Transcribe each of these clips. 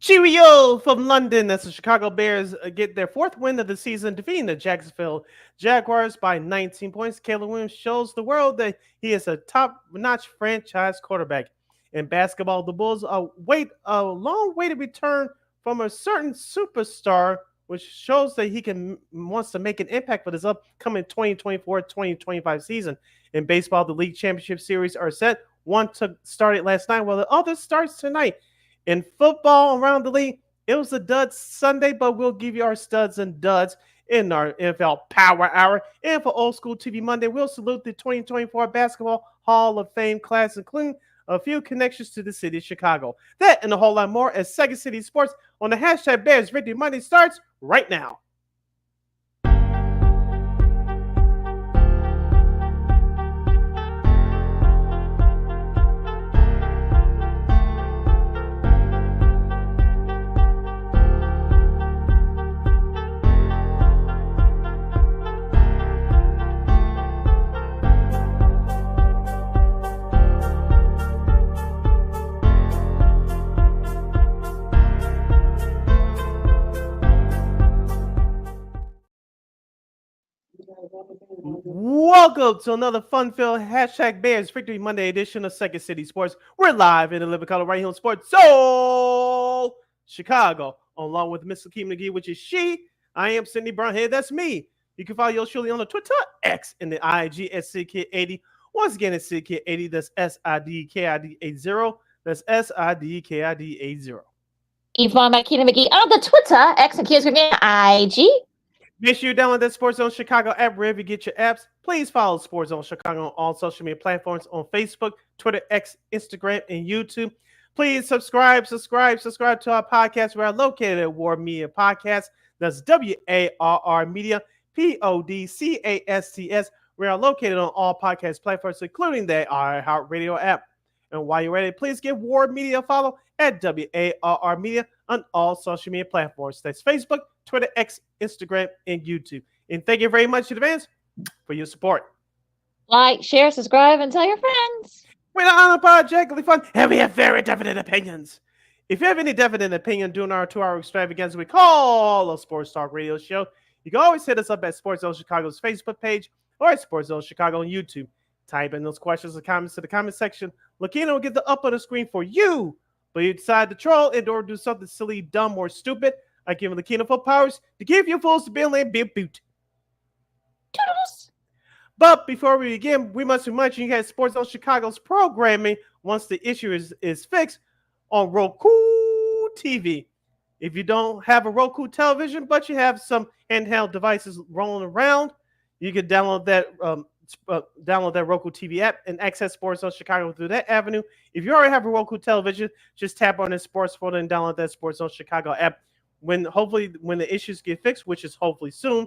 Cheerio from London as the Chicago Bears get their fourth win of the season, defeating the Jacksonville Jaguars by 19 points. Caleb Williams shows the world that he is a top-notch franchise quarterback. In basketball, the Bulls wait a long way to return from a certain superstar, which shows that he wants to make an impact for this upcoming 2024-2025 season. In baseball, the league championship series are set. One started last night, while the other starts tonight. In football around the league, it was a dud Sunday, but we'll give you our studs and duds in our NFL Power Hour. And for Old School TV Monday, we'll salute the 2024 Basketball Hall of Fame class, including a few connections to the city of Chicago. That and a whole lot more as Second City Sports on the hashtag Bears Victory Monday starts right now. Welcome to another fun-filled hashtag Bears Victory Monday edition of Second City Sports. We're live in the living color right here on Sports Soul Chicago, along with Miss Lakeem McGee, which is she. I am Sydney Brownhead. That's me. You can follow yours truly on the Twitter, X, and the IG at SidKid80. Once again, it's SidKid80. That's SIDKID80. That's SIDKID80. Yvonne McKenna McGee on the Twitter, X, and Kids Remain IG. Make sure you download that Sports Zone Chicago app wherever you get your apps. Please follow Sports Zone Chicago on all social media platforms on Facebook, Twitter, X, Instagram, and YouTube. Please subscribe to our podcast. We are located at War Media Podcast. That's WARR Media, PODCASTS. We are located on all podcast platforms, including the iHeartRadio app. And while you're ready, please give War Media a follow at WARR Media on all social media platforms. That's Facebook, Twitter, X, Instagram, and YouTube. And thank you very much in advance for your support. Like, share, subscribe, and tell your friends. We're not unapologetically fun, and we have very definite opinions. If you have any definite opinion during our 2-hour extravaganza we call a Sports Talk Radio Show, you can always hit us up at Sports Zone Chicago's Facebook page or at Sports Zone Chicago on YouTube. Type in those questions and comments to the comment section. Lakina will get the up on the screen for you. But you decide to troll and or do something silly, dumb, or stupid, I give Lakina full powers to give you full stability and be a boot. Toodles. But before we begin, we must remind you have Sports Zone Chicago's programming once the issue is fixed on Roku TV. If you don't have a Roku television, but you have some handheld devices rolling around, you can download that Roku TV app and access Sports Zone Chicago through that avenue. If you already have a Roku television, just tap on the sports folder and download that Sports Zone Chicago app. When the issues get fixed, which is hopefully soon,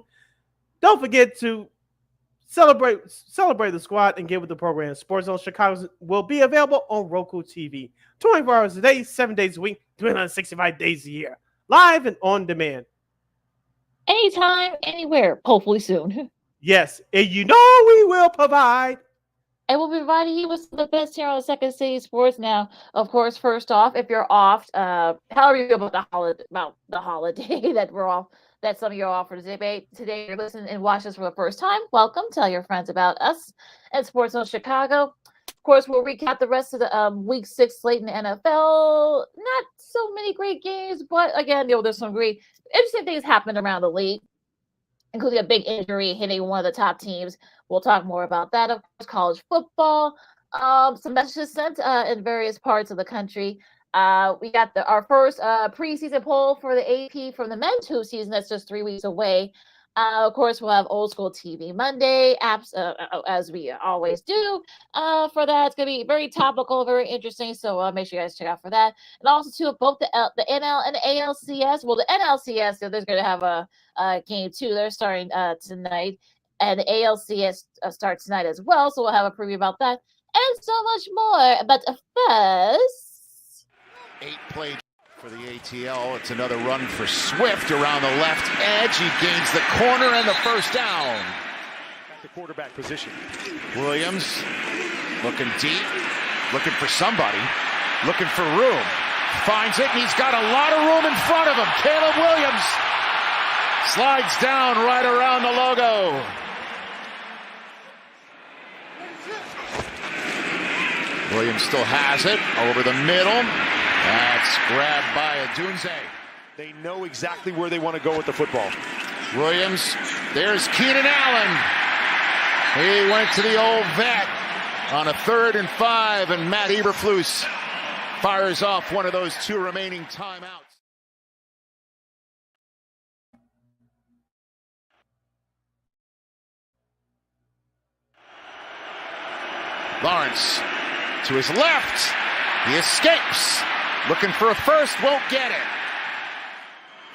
don't forget to celebrate the squad and get with the program. Sports Zone Chicago will be available on Roku TV 24 hours a day, 7 days a week, 365 days a year, live and on demand. Anytime, anywhere, hopefully soon. Yes, and you know we will provide. And we'll be providing you with the best here on Second City Sports. Now, of course, first off, if you're off, however you feel about the holiday that we're off, that some of you are off for today. Today, you're listening and watching us for the first time. Welcome. Tell your friends about us at Sports Zone Chicago. Of course, we'll recap the rest of the Week 6 slate in the NFL. Not so many great games, but again, there's some great, interesting things happening around the league, including a big injury hitting one of the top teams. We'll talk more about that. Of course, college football, some messages sent in various parts of the country. We got our first preseason poll for the AP from the men's hoop season. That's just 3 weeks away. Of course, we'll have Old School TV Monday, apps as we always do. For that, it's going to be very topical, very interesting. So make sure you guys check out for that. And also, too, both the NL and the ALCS. Well, the NLCS, so there's going to have a game, too. They're starting tonight. And the ALCS starts tonight as well. So we'll have a preview about that and so much more. But first, 8-play for the ATL. It's another run for Swift around the left edge. He gains the corner and the first down. At the quarterback position. Williams looking deep, looking for somebody, looking for room. finds it, and he's got a lot of room in front of him. Caleb Williams slides down right around the logo. Williams still has it over the middle. That's grabbed by Adunze. They know exactly where they want to go with the football. Williams, there's Keenan Allen. He went to the old vet on a 3rd and 5, and Matt Eberflus fires off one of those 2 remaining timeouts. Lawrence to his left. He escapes. Looking for a first, won't get it.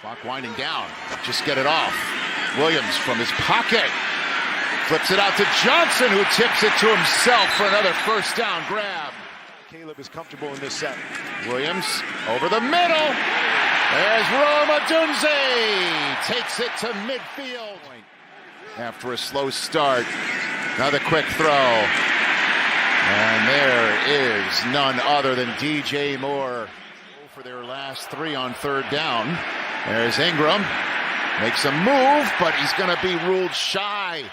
Clock winding down. Just get it off. Williams from his pocket. Flips it out to Johnson, who tips it to himself for another first down grab. Caleb is comfortable in this set. Williams over the middle. There's Rome Adunze. Takes it to midfield. After a slow start. Another quick throw. And there is none other than DJ Moore for their last 3 on 3rd down. There's Ingram. Makes a move, but he's going to be ruled shy.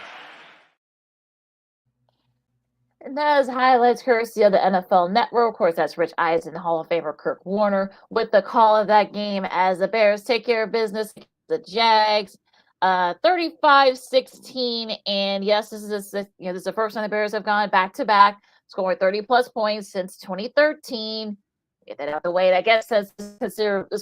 And that is highlights courtesy of the NFL Network. Of course, that's Rich Eisen, Hall of Famer Kirk Warner, with the call of that game as the Bears take care of business against the Jags. 35-16. And yes, this is the first time the Bears have gone back-to-back, scoring 30-plus points since 2013. Get that out of the way. And I guess this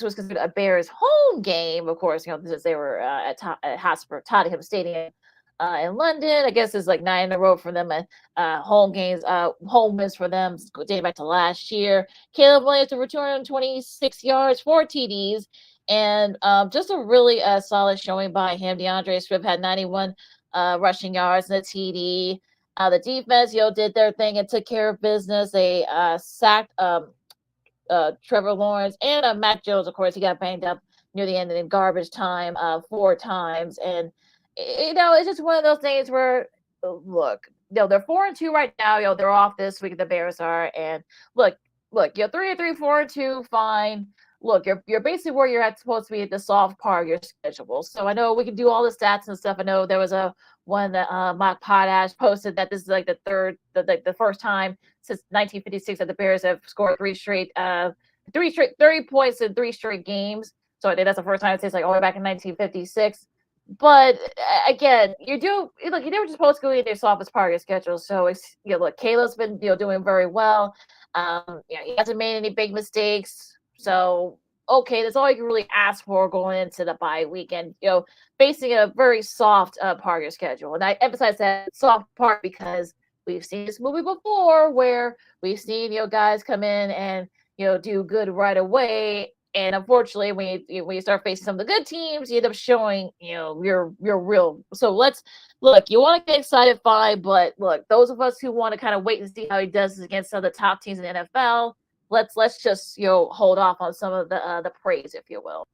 was considered a Bears home game, of course, since they were at Tottenham Stadium in London. I guess it's like 9 in a row for them. Home wins for them dating back to last year. Caleb Williams to return 26 yards, 4 TDs, and just a really solid showing by him. DeAndre Swift had 91 rushing yards and a TD. The defense, did their thing and took care of business. They sacked Trevor Lawrence and Mac Jones. Of course, he got banged up near the end in garbage time 4 times. And, it's just one of those things where, look, they're 4-2 right now. They're off this week, the Bears are. And look, you're 3-3, 4-2, fine. Look, you're basically where you're supposed to be at the soft part of your schedule. So I know we can do all the stats and stuff. I know there was one that Mark Potash posted that this is like the first time since 1956 that the Bears have scored 30 points in 3 straight games. So I think that's the first time since all the way back in 1956. But again, you were just supposed to go in your softest part of your schedule. So it's Caleb's been doing very well. He hasn't made any big mistakes. So okay, that's all you can really ask for going into the bye weekend. Facing a very soft part of your schedule, and I emphasize that soft part because we've seen this movie before, where we've seen guys come in and do good right away. And unfortunately, when you start facing some of the good teams, you end up showing, you're real. So let's look. You want to get excited, fine, but look, those of us who want to kind of wait and see how he does against some of the top teams in the NFL, let's just hold off on some of the praise, if you will.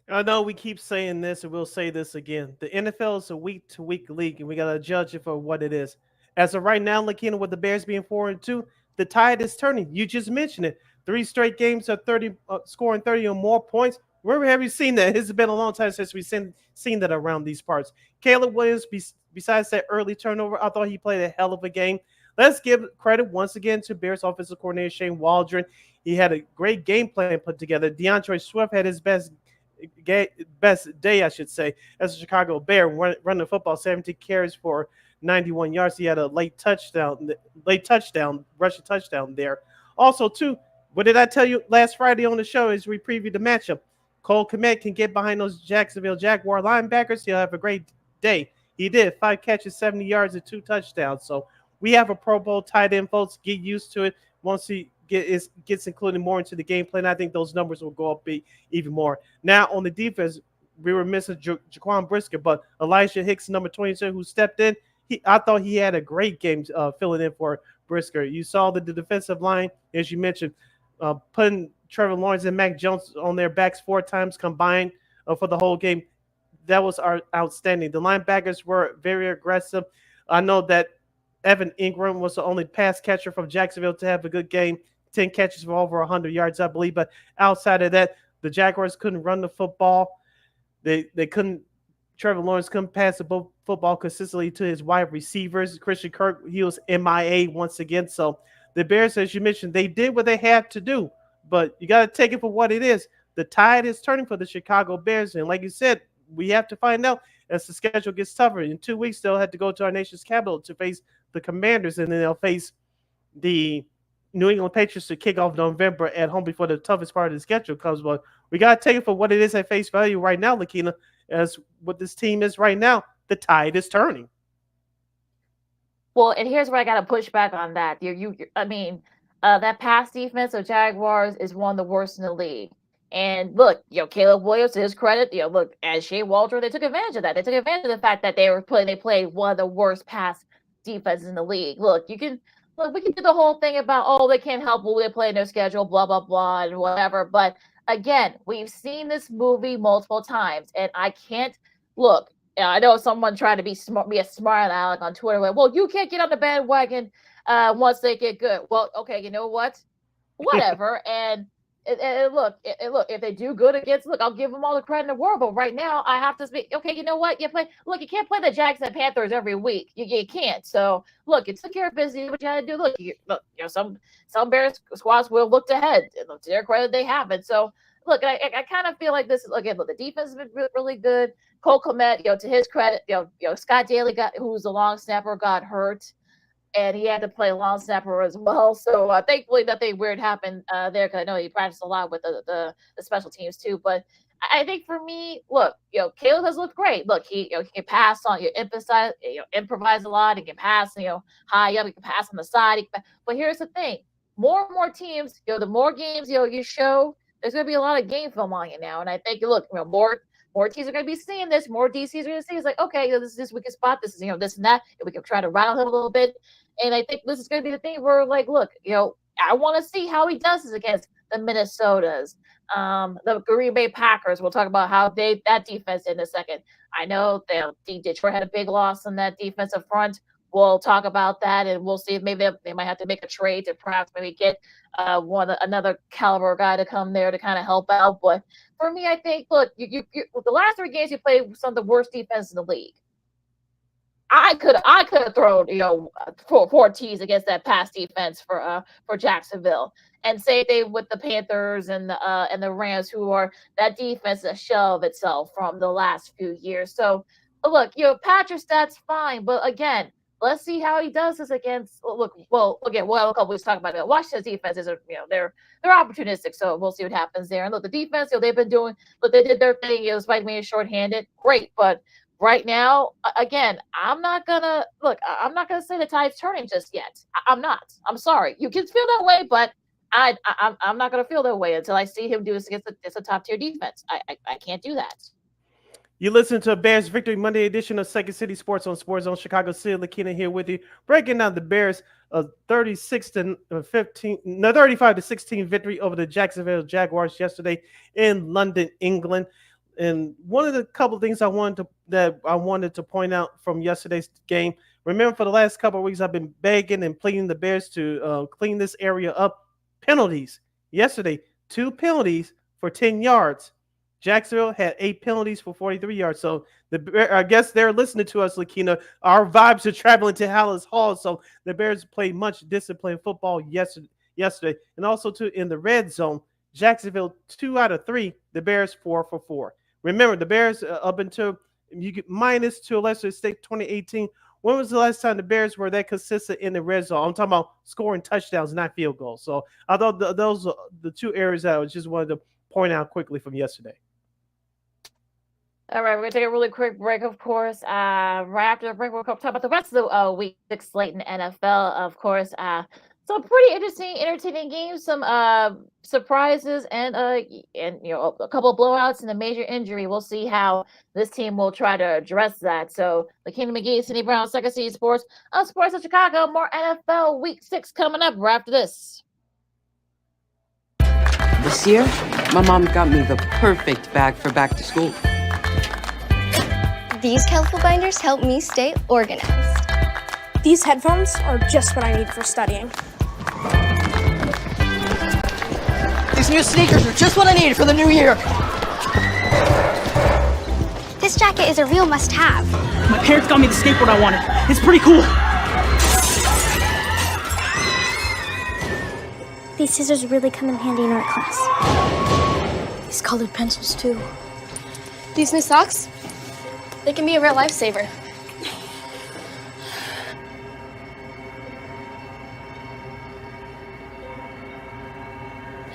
I know we keep saying this, and we'll say this again. The NFL is a week-to-week league, and we gotta judge it for what it is. As of right now, looking with the Bears being 4-2, the tide is turning. You just mentioned it. 3 straight games of 30, scoring 30 or more points. Where have you seen that? It's been a long time since we've seen that around these parts. Caleb Williams, besides that early turnover, I thought he played a hell of a game. Let's give credit once again to Bears offensive coordinator Shane Waldron. He had a great game plan put together. DeAndre Swift had his best day, I should say, as a Chicago Bear, running the football, 17 carries for 91 yards. He had a late rushing touchdown there. Also, too, what did I tell you last Friday on the show as we previewed the matchup? Cole Kmet can get behind those Jacksonville Jaguar linebackers. He'll have a great day. He did 5 catches, 70 yards, and 2 touchdowns. So we have a Pro Bowl tight end, folks. Get used to it. Once he gets included more into the game plan, I think those numbers will go up even more. Now, on the defense, we were missing Jaquan Brisker, but Elijah Hicks, number 22, who stepped in, I thought he had a great game filling in for Brisker. You saw the defensive line, as you mentioned, putting Trevor Lawrence and Mac Jones on their backs 4 times combined for the whole game. That was outstanding. The linebackers were very aggressive. I know that Evan Ingram was the only pass catcher from Jacksonville to have a good game. 10 catches for over 100 yards, I believe. But outside of that, the Jaguars couldn't run the football. They couldn't. Trevor Lawrence couldn't pass the football consistently to his wide receivers. Christian Kirk, he was MIA once again. So the Bears, as you mentioned, they did what they had to do. But you got to take it for what it is. The tide is turning for the Chicago Bears. And like you said, we have to find out as the schedule gets tougher. In 2 weeks, they'll have to go to our nation's capital to face the Commanders, and then they'll face the New England Patriots to kick off November at home before the toughest part of the schedule comes. But we got to take it for what it is at face value right now, Lakina, as what this team is right now. The tide is turning. Well, and here's where I got to push back on that. That pass defense of Jaguars is one of the worst in the league. And look, Caleb Williams, to his credit, look, as Shea Walter, they took advantage of that. They took advantage of the fact that they played one of the worst pass defenses in the league. Look, we can do the whole thing about, they can't help who they play in their schedule, blah, blah, blah, and whatever. But again, we've seen this movie multiple times, and I can't look. I know someone tried to be a smart aleck on Twitter. Like, well, you can't get on the bandwagon once they get good. Well, okay, you know what? Whatever. and look, if they do good against, I'll give them all the credit in the world. But right now, I have to speak. Okay, you know what? You can't play the Jags and Panthers every week. You can't. So look, you took care of business. What you had to do. Look, some Bears squads will look ahead. To their credit, they haven't. So look, I kind of feel like this. Again, the defense has been really good. Cole Kmet, to his credit, Scott Daly who's the long snapper, got hurt. And he had to play long snapper as well. So thankfully nothing weird happened there, because I know he practiced a lot with the special teams too. But I think for me, look, Caleb has looked great. Look, he can pass on, improvise a lot. He can pass, high up. He can pass on the side. But here's the thing: more and more teams, the more games you show, there's going to be a lot of game film on you now. And I think more teams are going to be seeing this. More DCs are going to see. It's like, okay, this is this weakest spot. This is this and that. And we can try to rattle him a little bit. And I think this is going to be the thing where, look, I want to see how he does this against the Minnesotas, the Green Bay Packers. We'll talk about how that defense in a second. I know Detroit had a big loss on that defensive front. We'll talk about that, and we'll see if maybe they might have to make a trade to perhaps maybe get another caliber guy to come there to kind of help out. But for me, I think, look, you the last 3 games you played some of the worst defense in the league. I could have thrown 4 T's against that pass defense for Jacksonville, and say they with the Panthers and the Rams, who are that defense a shell of itself from the last few years. So look, pat your stats fine, but again, let's see how he does this against. Again, a couple weeks talking about it. Washington's defense is, they're opportunistic, so we'll see what happens there. And look, the defense, they've been doing, but they did their thing. Despite being shorthanded, great, but right now, again, I'm not gonna say the tide's turning just yet. I'm not. I'm sorry. You can feel that way, but I'm not gonna feel that way until I see him do this against a top tier defense. I can't do that. You listen to a Bears Victory Monday edition of Second City Sports on Sports Zone Chicago. Sid Lakina here with you, breaking down the Bears' 35-16 victory over the Jacksonville Jaguars yesterday in London, England. And one of the couple of things I wanted to point out from yesterday's game. Remember, for the last couple of weeks, I've been begging and pleading the Bears to clean this area up. Penalties yesterday, 2 penalties for 10 yards. Jacksonville had 8 penalties for 43 yards. So I guess they're listening to us, Lakina. Our vibes are traveling to Hallis Hall. So the Bears played much disciplined football yesterday. And also, too, in the red zone, Jacksonville 2 out of 3, the Bears 4 for 4. Remember, the Bears up until you get minus to a lesser extent 2018. When was the last time the Bears were that consistent in the red zone? I'm talking about scoring touchdowns, not field goals. So I thought those are the 2 areas that I just wanted to point out quickly from yesterday. All right, we're going to take a really quick break, of course. Right after the break, we'll talk about the rest of the week 6 slate in the NFL, of course. Some pretty interesting, entertaining games, some surprises, and a couple of blowouts and a major injury. We'll see how this team will try to address that. So, Lakina McGee, Cindy Brown, Second City Sports, Sports of Chicago. More NFL Week 6 coming up right after this. This year, my mom got me the perfect bag for back to school. These colorful binders help me stay organized. These headphones are just what I need for studying. new sneakers are just what I need for the new year. This jacket is a real must-have. My parents got me the skateboard I wanted. It's pretty cool. These scissors really come in handy in art class. These colored pencils, too. These new socks, they can be a real lifesaver.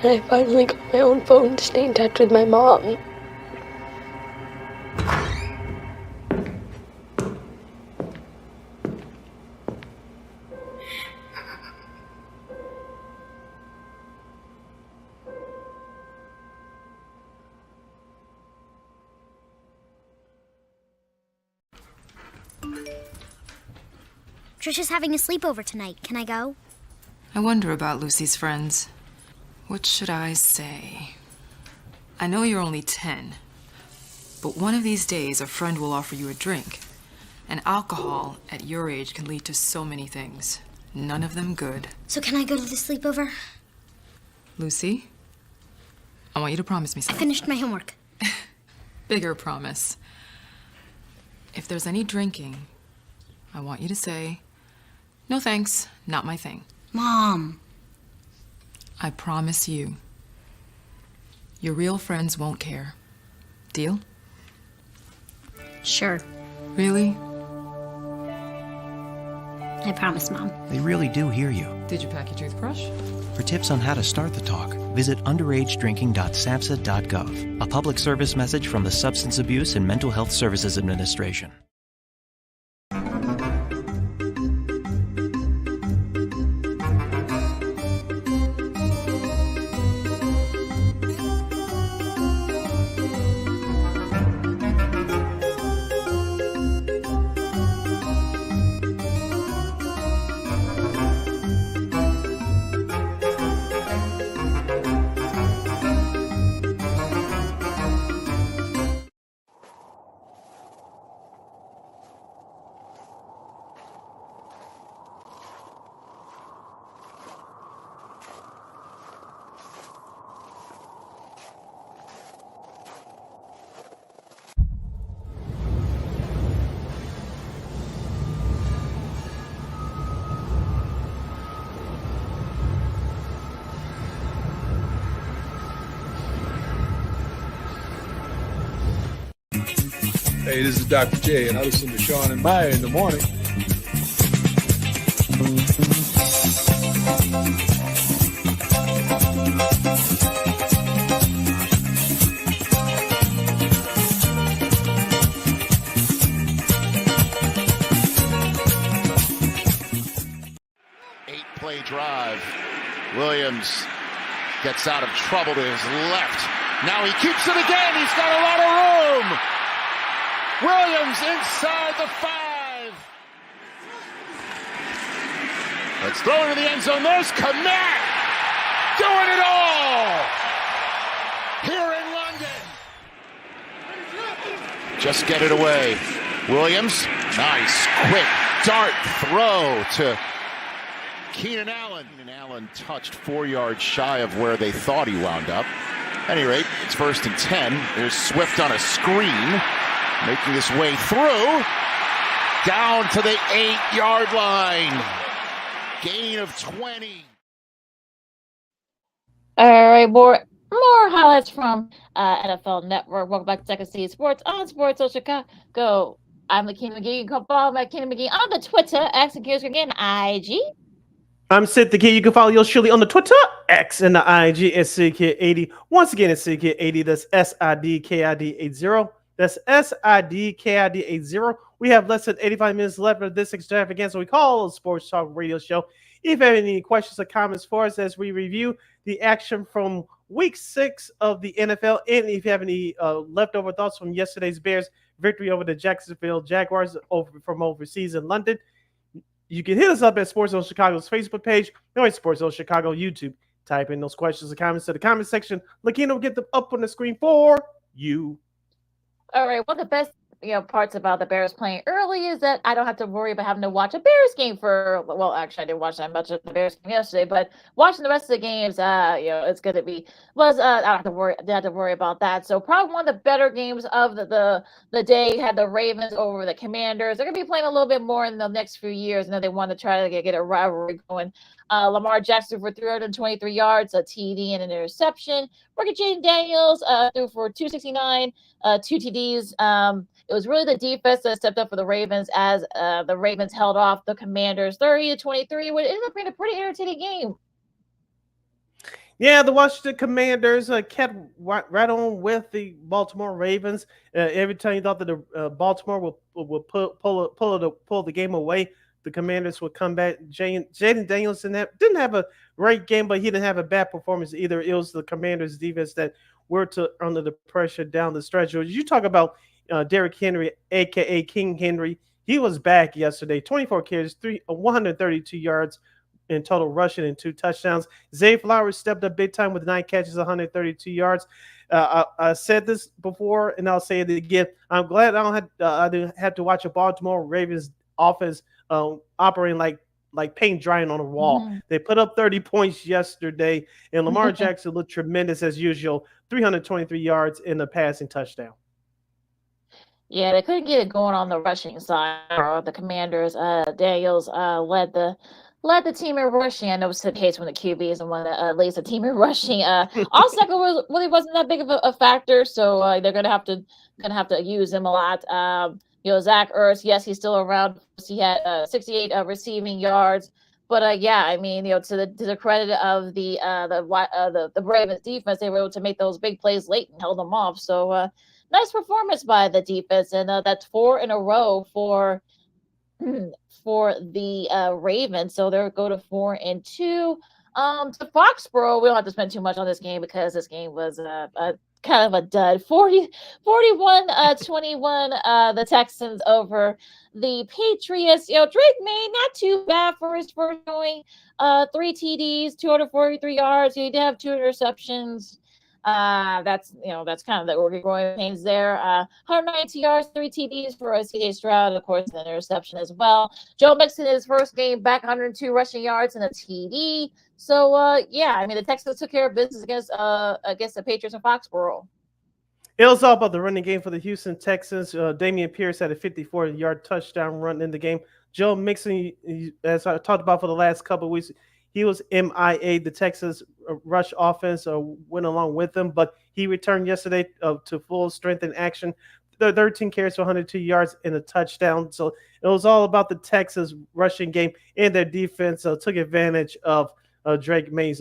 I finally got my own phone to stay in touch with my mom. Trisha's having a sleepover tonight. Can I go? I wonder about Lucy's friends. What should I say? I know you're only 10, but one of these days a friend will offer you a drink. And alcohol at your age can lead to so many things. None of them good. So can I go to the sleepover? Lucy, I want you to promise me I something. finished my homework. Bigger promise. If there's any drinking, I want you to say, "No thanks, not my thing." Mom. I promise you, your real friends won't care. Deal? Sure. Really? I promise, Mom. They really do hear you. Did you pack your toothbrush? For tips on how to start the talk, visit underagedrinking.samhsa.gov, a public service message from the Substance Abuse and Mental Health Services Administration. Hey, this is Dr. J, and I listen to Sean and Maya in the morning. Eight-play drive. Williams gets out of trouble to his left. Now he keeps it again. He's got a lot of room. Williams inside the 5. Let's throw into the end zone. There's Komet doing it all here in London. Just get it away. Williams, nice, quick dart throw to Keenan Allen. Keenan Allen touched 4 yards shy of where they thought he wound up. At any rate, it's 1st and 10. There's Swift on a screen, making his way through, down to the 8-yard line. Gain of 20. All right, more highlights from NFL Network. Welcome back to Second City Sports on Sports Social Chicago. I'm Lakina McGee. You can follow me at Lakina McGee on the Twitter, X, and Gears again, IG. I'm Sid the Kid. You can follow yours surely on the Twitter, X, and the IG at SidKid80. Once again, it's SidKid80. That's SIDKID80. That's SIDKID80. We have less than 85 minutes left of this extravaganza we call a Sports Talk Radio Show. If you have any questions or comments for us as we review the action from Week 6 of the NFL, and if you have any leftover thoughts from yesterday's Bears victory over the Jacksonville Jaguars from overseas in London, you can hit us up at Sports Zone Chicago's Facebook page or at Sports Zone Chicago YouTube. Type in those questions or comments to the comment section. Lakina will get them up on the screen for you. All right, one of the best parts about the Bears playing early is that I don't have to worry about having to watch a Bears game for. Well, actually, I didn't watch that much of the Bears game yesterday, but watching the rest of the games, it's going to be I don't have to worry about that. So probably one of the better games of the day had the Ravens over the Commanders. They're going to be playing a little bit more in the next few years, and then they want to try to get a rivalry going. Lamar Jackson for 323 yards, a TD and an interception. Rookie Jaden Daniels threw for 269, 2 TDs. It was really the defense that stepped up for the Ravens as the Ravens held off the Commanders 30-23. It ended up being a pretty entertaining game. Yeah, the Washington Commanders kept right on with the Baltimore Ravens. Every time you thought that the Baltimore would pull the game away, the Commanders would come back. Jaden Daniels didn't have a great game, but he didn't have a bad performance either. It was the Commanders' defense that were under the pressure down the stretch. You talk about Derrick Henry, a.k.a. King Henry. He was back yesterday. 24 carries, 132 yards in total rushing and 2 touchdowns. Zay Flowers stepped up big time with 9 catches, 132 yards. I said this before, and I'll say it again. I'm glad I don't have to watch a Baltimore Ravens offense operating like paint drying on a wall. Mm-hmm. They put up 30 points yesterday, and Lamar Jackson looked tremendous as usual. 323 yards in the passing touchdown. Yeah, they couldn't get it going on the rushing side. The Commanders, Daniels led the team in rushing. I know it's the case when the QB is the one that leads the team in rushing. Osaka really wasn't that big of a factor, so they're gonna have to use him a lot. Zach Ertz, yes, he's still around. He had 68 receiving yards, but to the credit of the Ravens defense, they were able to make those big plays late and held them off. So nice performance by the defense, and that's 4 in a row for the Ravens. So they'll go to 4-2. To Foxborough, we don't have to spend too much on this game because this game was a kind of a dud. 41-21, the Texans over the Patriots. Drake May, not too bad for his first showing. 3 TDs, 243 yards. He did have 2 interceptions. That's kind of the growing pains there. 192 yards, 3 TDs for CJ Stroud, of course, an interception as well. Joe Mixon, his first game back, 102 rushing yards and a TD. So the Texans took care of business against the Patriots in Foxborough. It was all about the running game for the Houston Texans. Damian Pierce had a 54-yard touchdown run in the game. Joe Mixon, as I talked about for the last couple of weeks, he was MIA. The Texas rush offense went along with him, but he returned yesterday to full strength in action. 13 carries for 102 yards and a touchdown. So it was all about the Texas rushing game, and their defense took advantage of Drake May's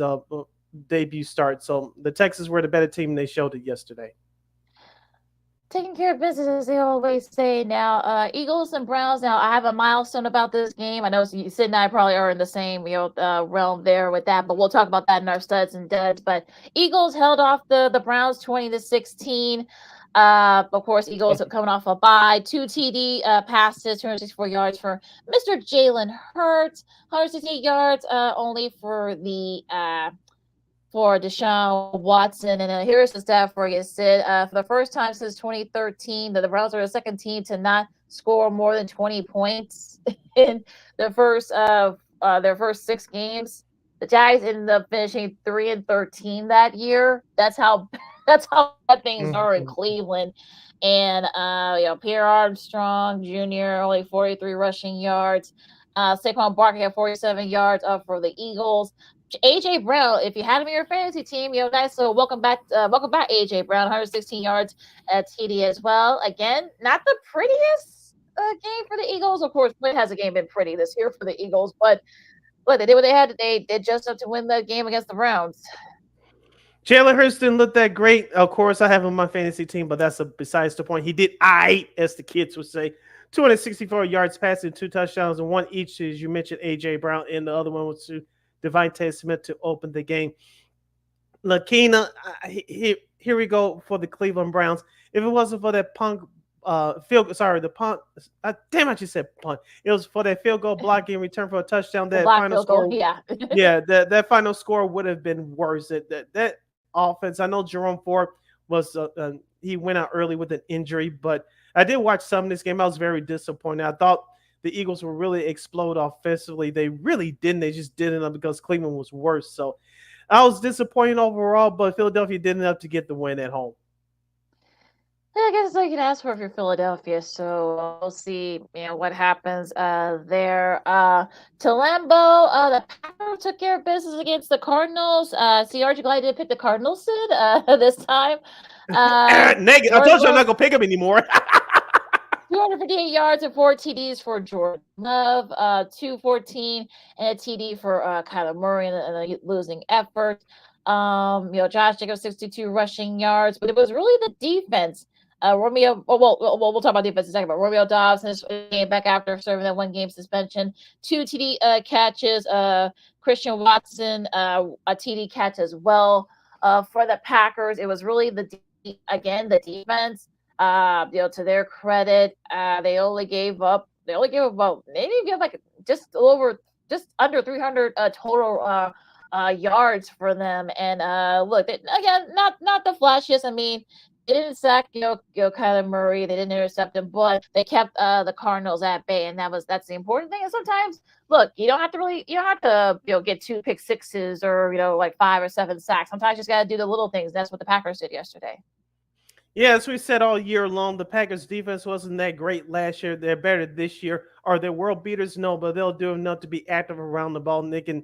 debut start. So the Texans were the better team, and they showed it yesterday. Taking care of business, as they always say. Now, Eagles and Browns. Now, I have a milestone about this game. I know Sid and I probably are in the same realm there with that, but we'll talk about that in our studs and duds. But Eagles held off the Browns 20-16. Of course, Eagles are coming off a bye. 2 TD passes, 264 yards for Mr. Jalen Hurts, 168 yards only for Deshaun Watson. And here's the stat for you, Sid. For the first time since 2013, the Browns are the second team to not score more than 20 points in their first 6 games. The Jags ended up finishing 3-13 that year. That's how bad things are in Cleveland. And Pierre Armstrong Jr. only 43 rushing yards. Saquon Barkley had 47 yards up for the Eagles. AJ Brown, if you had him in your fantasy team, guys. So welcome back, AJ Brown, 116 yards at TD as well. Again, not the prettiest game for the Eagles. Of course, when has a game been pretty this year for the Eagles? But they did what they had. They did just up to win the game against the Browns. Jalen Hurts didn't look that great. Of course, I have him on my fantasy team, but that's besides the point. He did as the kids would say. 264 yards passing, 2 touchdowns, and 1 each, as you mentioned, AJ Brown, and the other one was to Devontae Smith to open the game. Lakina, here we go for the Cleveland Browns. If it wasn't for that the punt. Damn, I just said punt. It was for that field goal block in return for a touchdown. That final score, that final score would have been worse. That offense. I know Jerome Ford was he went out early with an injury, but I did watch some of this game. I was very disappointed. I thought the Eagles would really explode offensively. They really didn't. They just did enough because Cleveland was worse. So I was disappointed overall, but Philadelphia did enough to get the win at home. Yeah, I guess I can ask for if you're Philadelphia, so we'll see, what happens there. To Lambeau, the Packers took care of business against the Cardinals. See, aren't you glad I didn't pick the Cardinals, Sid, this time? Negative. I told you I'm not gonna pick him anymore. 258 yards and 4 TDs for Jordan Love, 214 and a TD for Kyler Murray in a losing effort. Josh Jacobs 62 rushing yards, but it was really the defense. Romeo, we'll talk about defense in a second, but Romeo Dobbs came back after serving that 1-game suspension. 2 TD catches. Christian Watson, a TD catch as well. For the Packers, it was really the defense. To their credit, they only gave up like just under 300 total yards for them. And look, again, not the flashiest. I mean, they didn't sack Kyler Murray, they didn't intercept him, but they kept the Cardinals at bay, and that's the important thing. And sometimes, look, you don't have to get 2 pick sixes or like 5 or 7 sacks. Sometimes you just got to do the little things. That's what the Packers did yesterday. Yeah, as we said all year long, the Packers defense wasn't that great last year. They're better this year. Are they world beaters? No, but they'll do enough to be active around the ball, and they can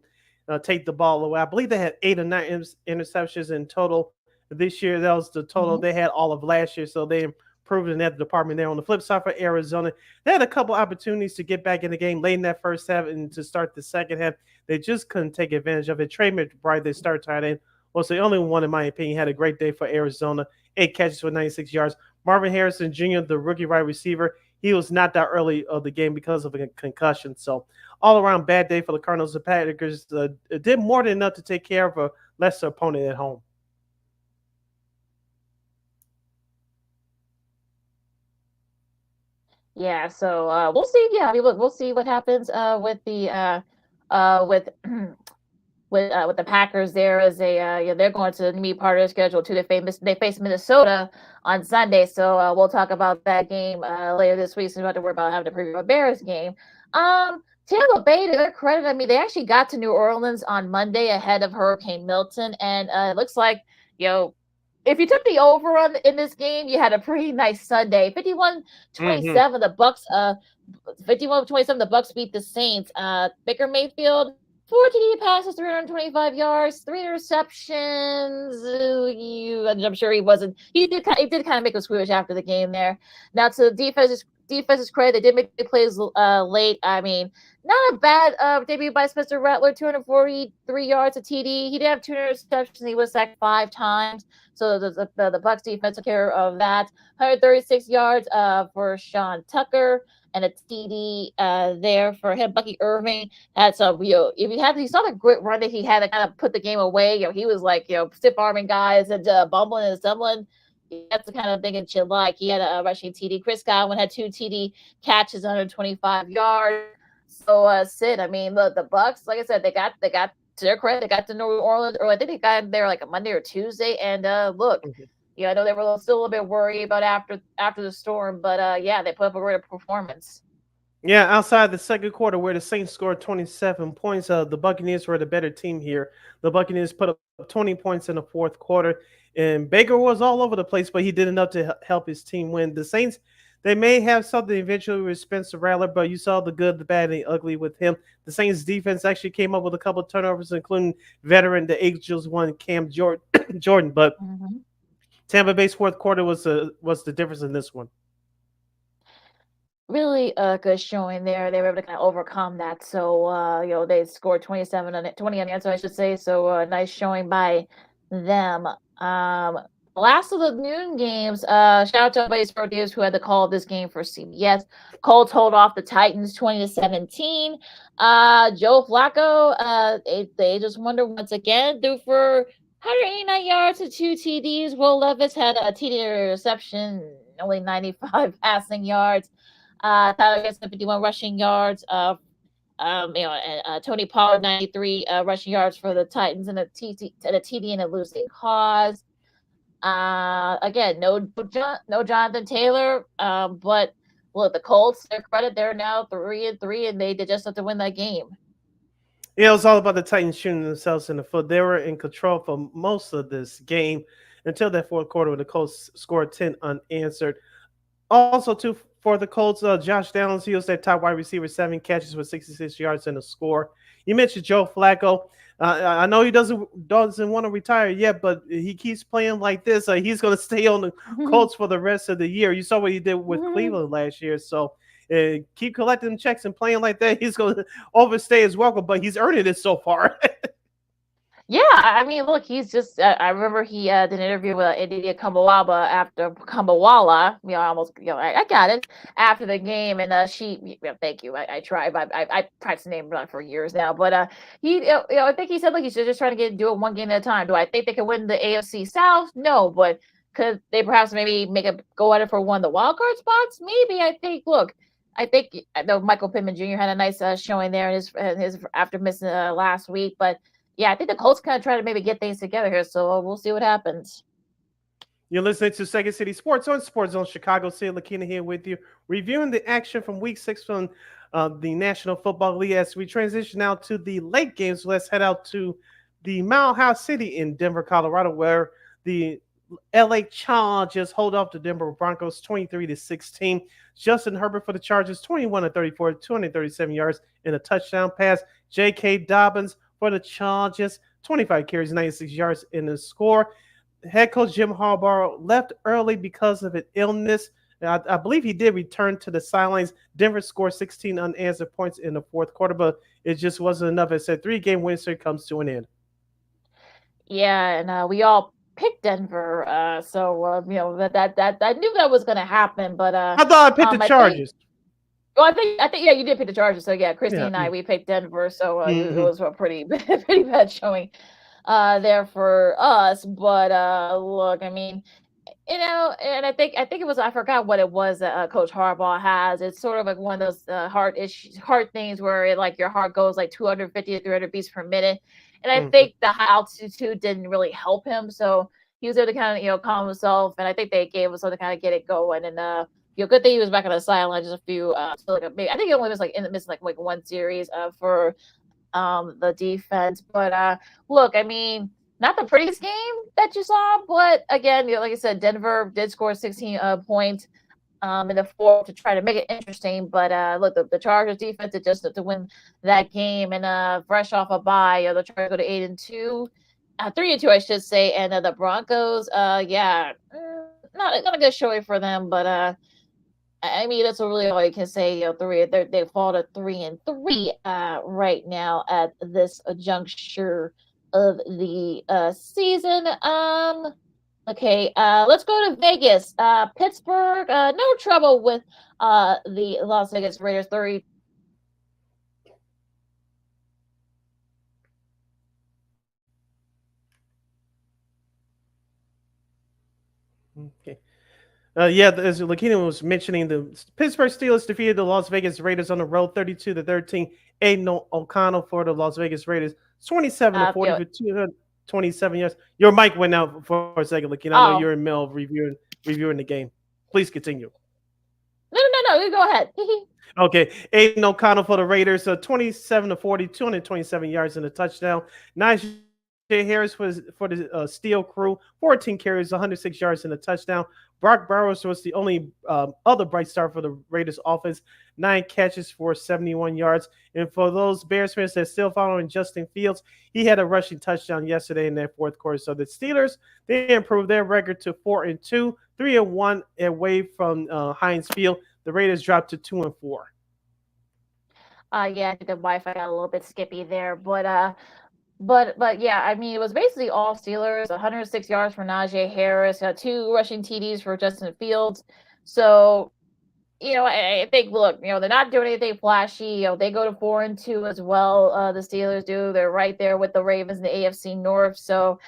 take the ball away. I believe they had 8 or 9 interceptions in total this year. That was the total they had all of last year, so they improved in that department there. On the flip side for Arizona, they had a couple opportunities to get back in the game late in that first half and to start the second half. They just couldn't take advantage of it. Trey McBride, they start tight end, was the only one, in my opinion, had a great day for Arizona. 8 catches for 96 yards. Marvin Harrison Jr., the rookie wide receiver, he was not that early of the game because of a concussion. So all around bad day for the Cardinals. The Packers did more than enough to take care of a lesser opponent at home. Yeah, so we'll see. Yeah, I mean, look, we'll see what happens with the with with the Packers there as they're going to meet part of their schedule too. They face Minnesota on Sunday, so we'll talk about that game later this week. So we don't have to worry about having to preview a Bears game. Tampa Bay, to their credit, I mean, they actually got to New Orleans on Monday ahead of Hurricane Milton, and it looks like if you took the over in this game, you had a pretty nice Sunday. 51-27, the Bucks. 51-27, the Bucks beat the Saints. Baker Mayfield, 4 TD passes, 325 yards, 3 interceptions. I'm sure he wasn't. He did kind of make a squish after the game there. Now to the defense's credit, they did make the plays late. I mean, not a bad debut by Spencer Rattler, 243 yards of TD. He did have 2 interceptions. He was sacked 5 times. So the Bucks defense took care of that. 136 yards for Sean Tucker and a TD there for him. Bucky Irving had some, if you saw the grit run that he had to kind of put the game away, he was like, stiff arming guys and bumbling and stumbling. That's the kind of thing that you like. He had a rushing TD. Chris Godwin had 2 TD catches, 125 yards. So Sid, I mean, the Bucks, like I said, they got to their credit, they got to New Orleans, or I think they got there like a Monday or Tuesday. And look, I know they were still a little bit worried about after the storm, but yeah, they put up a great performance. Yeah, outside the second quarter where the Saints scored 27 points, the Buccaneers were the better team here. The Buccaneers put up 20 points in the fourth quarter, and Baker was all over the place, but he did enough to help his team win. The Saints, they may have something eventually with Spencer Rattler, but you saw the good, the bad, and the ugly with him. The Saints defense actually came up with a couple of turnovers, including veteran, the Angels one, Cam Jordan. But Tampa Bay's fourth quarter was the difference in this one. Really good showing there. They were able to kind of overcome that. So, they scored 20 on the answer, I should say. So, nice showing by them. Last of the noon games, shout out to everybody Sports who had the call of this game for CBS. Colts hold off the Titans 20-17. Joe Flacco, they just wonder once again, threw for 189 yards and 2 TDs. Will Levis had a TD reception, only 95 passing yards. Tyler gets 51 rushing yards. Tony Pollard 93 rushing yards for the Titans and a TD and a losing cause. Again, no Jonathan Taylor. But look, the Colts, their credit, they're now 3-3, and they did just have to win that game. Yeah, it was all about the Titans shooting themselves in the foot. They were in control for most of this game until that fourth quarter when the Colts scored 10 unanswered. Also, too, for the Colts, Josh Downs, he was their top wide receiver, 7 catches for 66 yards and a score. You mentioned Joe Flacco. I know he doesn't want to retire yet, but he keeps playing like this. He's going to stay on the Colts for the rest of the year. You saw what he did with Cleveland last year. So keep collecting checks and playing like that. He's going to overstay his welcome, but he's earning it so far. Yeah, I mean, look, he's just. I remember he did an interview with India Kambawala. I got it after the game, and thank you. I tried. I practiced the name for years now, but he, I think he said like he's just trying to do it one game at a time. Do I think they can win the AFC South? No, but could they perhaps maybe make a go at it for one of the wild card spots? Maybe. I think. Look. I think Michael Pittman Jr. had a nice showing there in his after missing last week, but. Yeah, I think the Colts kind of try to maybe get things together here, so we'll see what happens. You're listening to Second City Sports on Sports Zone Chicago. Sid Lakina here with you, reviewing the action from Week 6 from the National Football League. As we transition now to the late games, let's head out to the Mile High City in Denver, Colorado, where the LA Chargers hold off the Denver Broncos 23-16. Justin Herbert for the Chargers, 21-34, 237 yards and a touchdown pass. J.K. Dobbins for the Chargers, 25 carries, 96 yards in the score. Head coach Jim Harbaugh left early because of an illness. I believe he did return to the sidelines. Denver scored 16 unanswered points in the fourth quarter, but it just wasn't enough. It said 3-game win streak comes to an end. Yeah, and we all picked Denver, so that I knew that was going to happen. But I thought I picked the Chargers. I think yeah, you did pick the Chargers. So yeah, Christy and I we picked Denver, so it was a pretty bad showing there for us. But look, I mean, and I think it was I forgot what it was that Coach Harbaugh has. It's sort of like one of those heart things where like your heart goes like 250 to 300 beats per minute, and I think the high altitude didn't really help him. So he was able to kind of calm himself, and I think they gave him something to kind of get it going and. Good thing he was back on the sideline just a few. I think he only was missing like one series for the defense. But look, I mean, not the prettiest game that you saw, but again, like I said, Denver did score 16 points in the fourth to try to make it interesting. But look, the Chargers defense did just to win that game, and fresh off a bye, the Chargers go to 8-2, 3-2, I should say, and the Broncos, not a good showing for them, but. I mean, that's really all you can say. They fall to 3-3 right now at this juncture of the season. Okay, let's go to Vegas. Pittsburgh, no trouble with the Las Vegas Raiders. 30. Okay. As Lakina was mentioning, the Pittsburgh Steelers defeated the Las Vegas Raiders on the road 32-13. Aiden O'Connell for the Las Vegas Raiders, 27-40 for 227 yards. Your mic went out for a second, Lakina. I know you're in Mel reviewing the game. Please continue. No, you go ahead. Okay, Aiden O'Connell for the Raiders, 27-40, 227 yards and a touchdown. Najee Harris for the Steel Crew, 14 carries, 106 yards and a touchdown. Brock Bowers was the only other bright star for the Raiders offense, 9 catches for 71 yards. And for those Bears fans that are still following Justin Fields, he had a rushing touchdown yesterday in that fourth quarter. So the Steelers, they improved their record to 4-2, 3-1 away from Heinz Field. The Raiders dropped to 2-4. Yeah, I think the Wi-Fi got a little bit skippy there, but yeah, I mean, it was basically all Steelers. 106 yards for Najee Harris, 2 rushing TDs for Justin Fields. So, I think, look, they're not doing anything flashy. They go to 4-2 as well. The Steelers do. They're right there with the Ravens in the AFC North. So,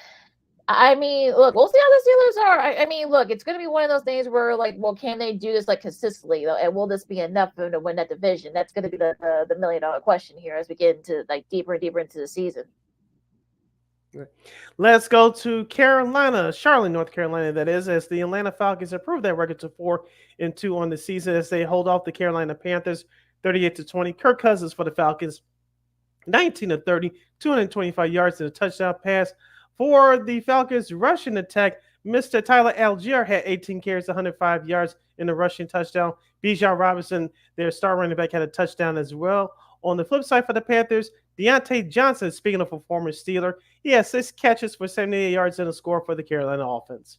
I mean, look, we'll see how the Steelers are. I mean, look, it's going to be one of those things where, like, well, can they do this, like, consistently? And will this be enough for them to win that division? That's going to be the $1 million question here as we get into, like, deeper and deeper into the season. Let's go to Carolina, Charlotte, North Carolina. That is, as the Atlanta Falcons improved their record to 4-2 on the season as they hold off the Carolina Panthers 38-20. Kirk Cousins for the Falcons, 19-30, 225 yards and a touchdown pass. For the Falcons rushing attack, Mr. Tyler Algier had 18 carries, 105 yards in the rushing touchdown. Bijan Robinson, their star running back, had a touchdown as well. On the flip side for the Panthers, Deontay Johnson, speaking of a former Steeler, he has 6 catches for 78 yards and a score for the Carolina offense.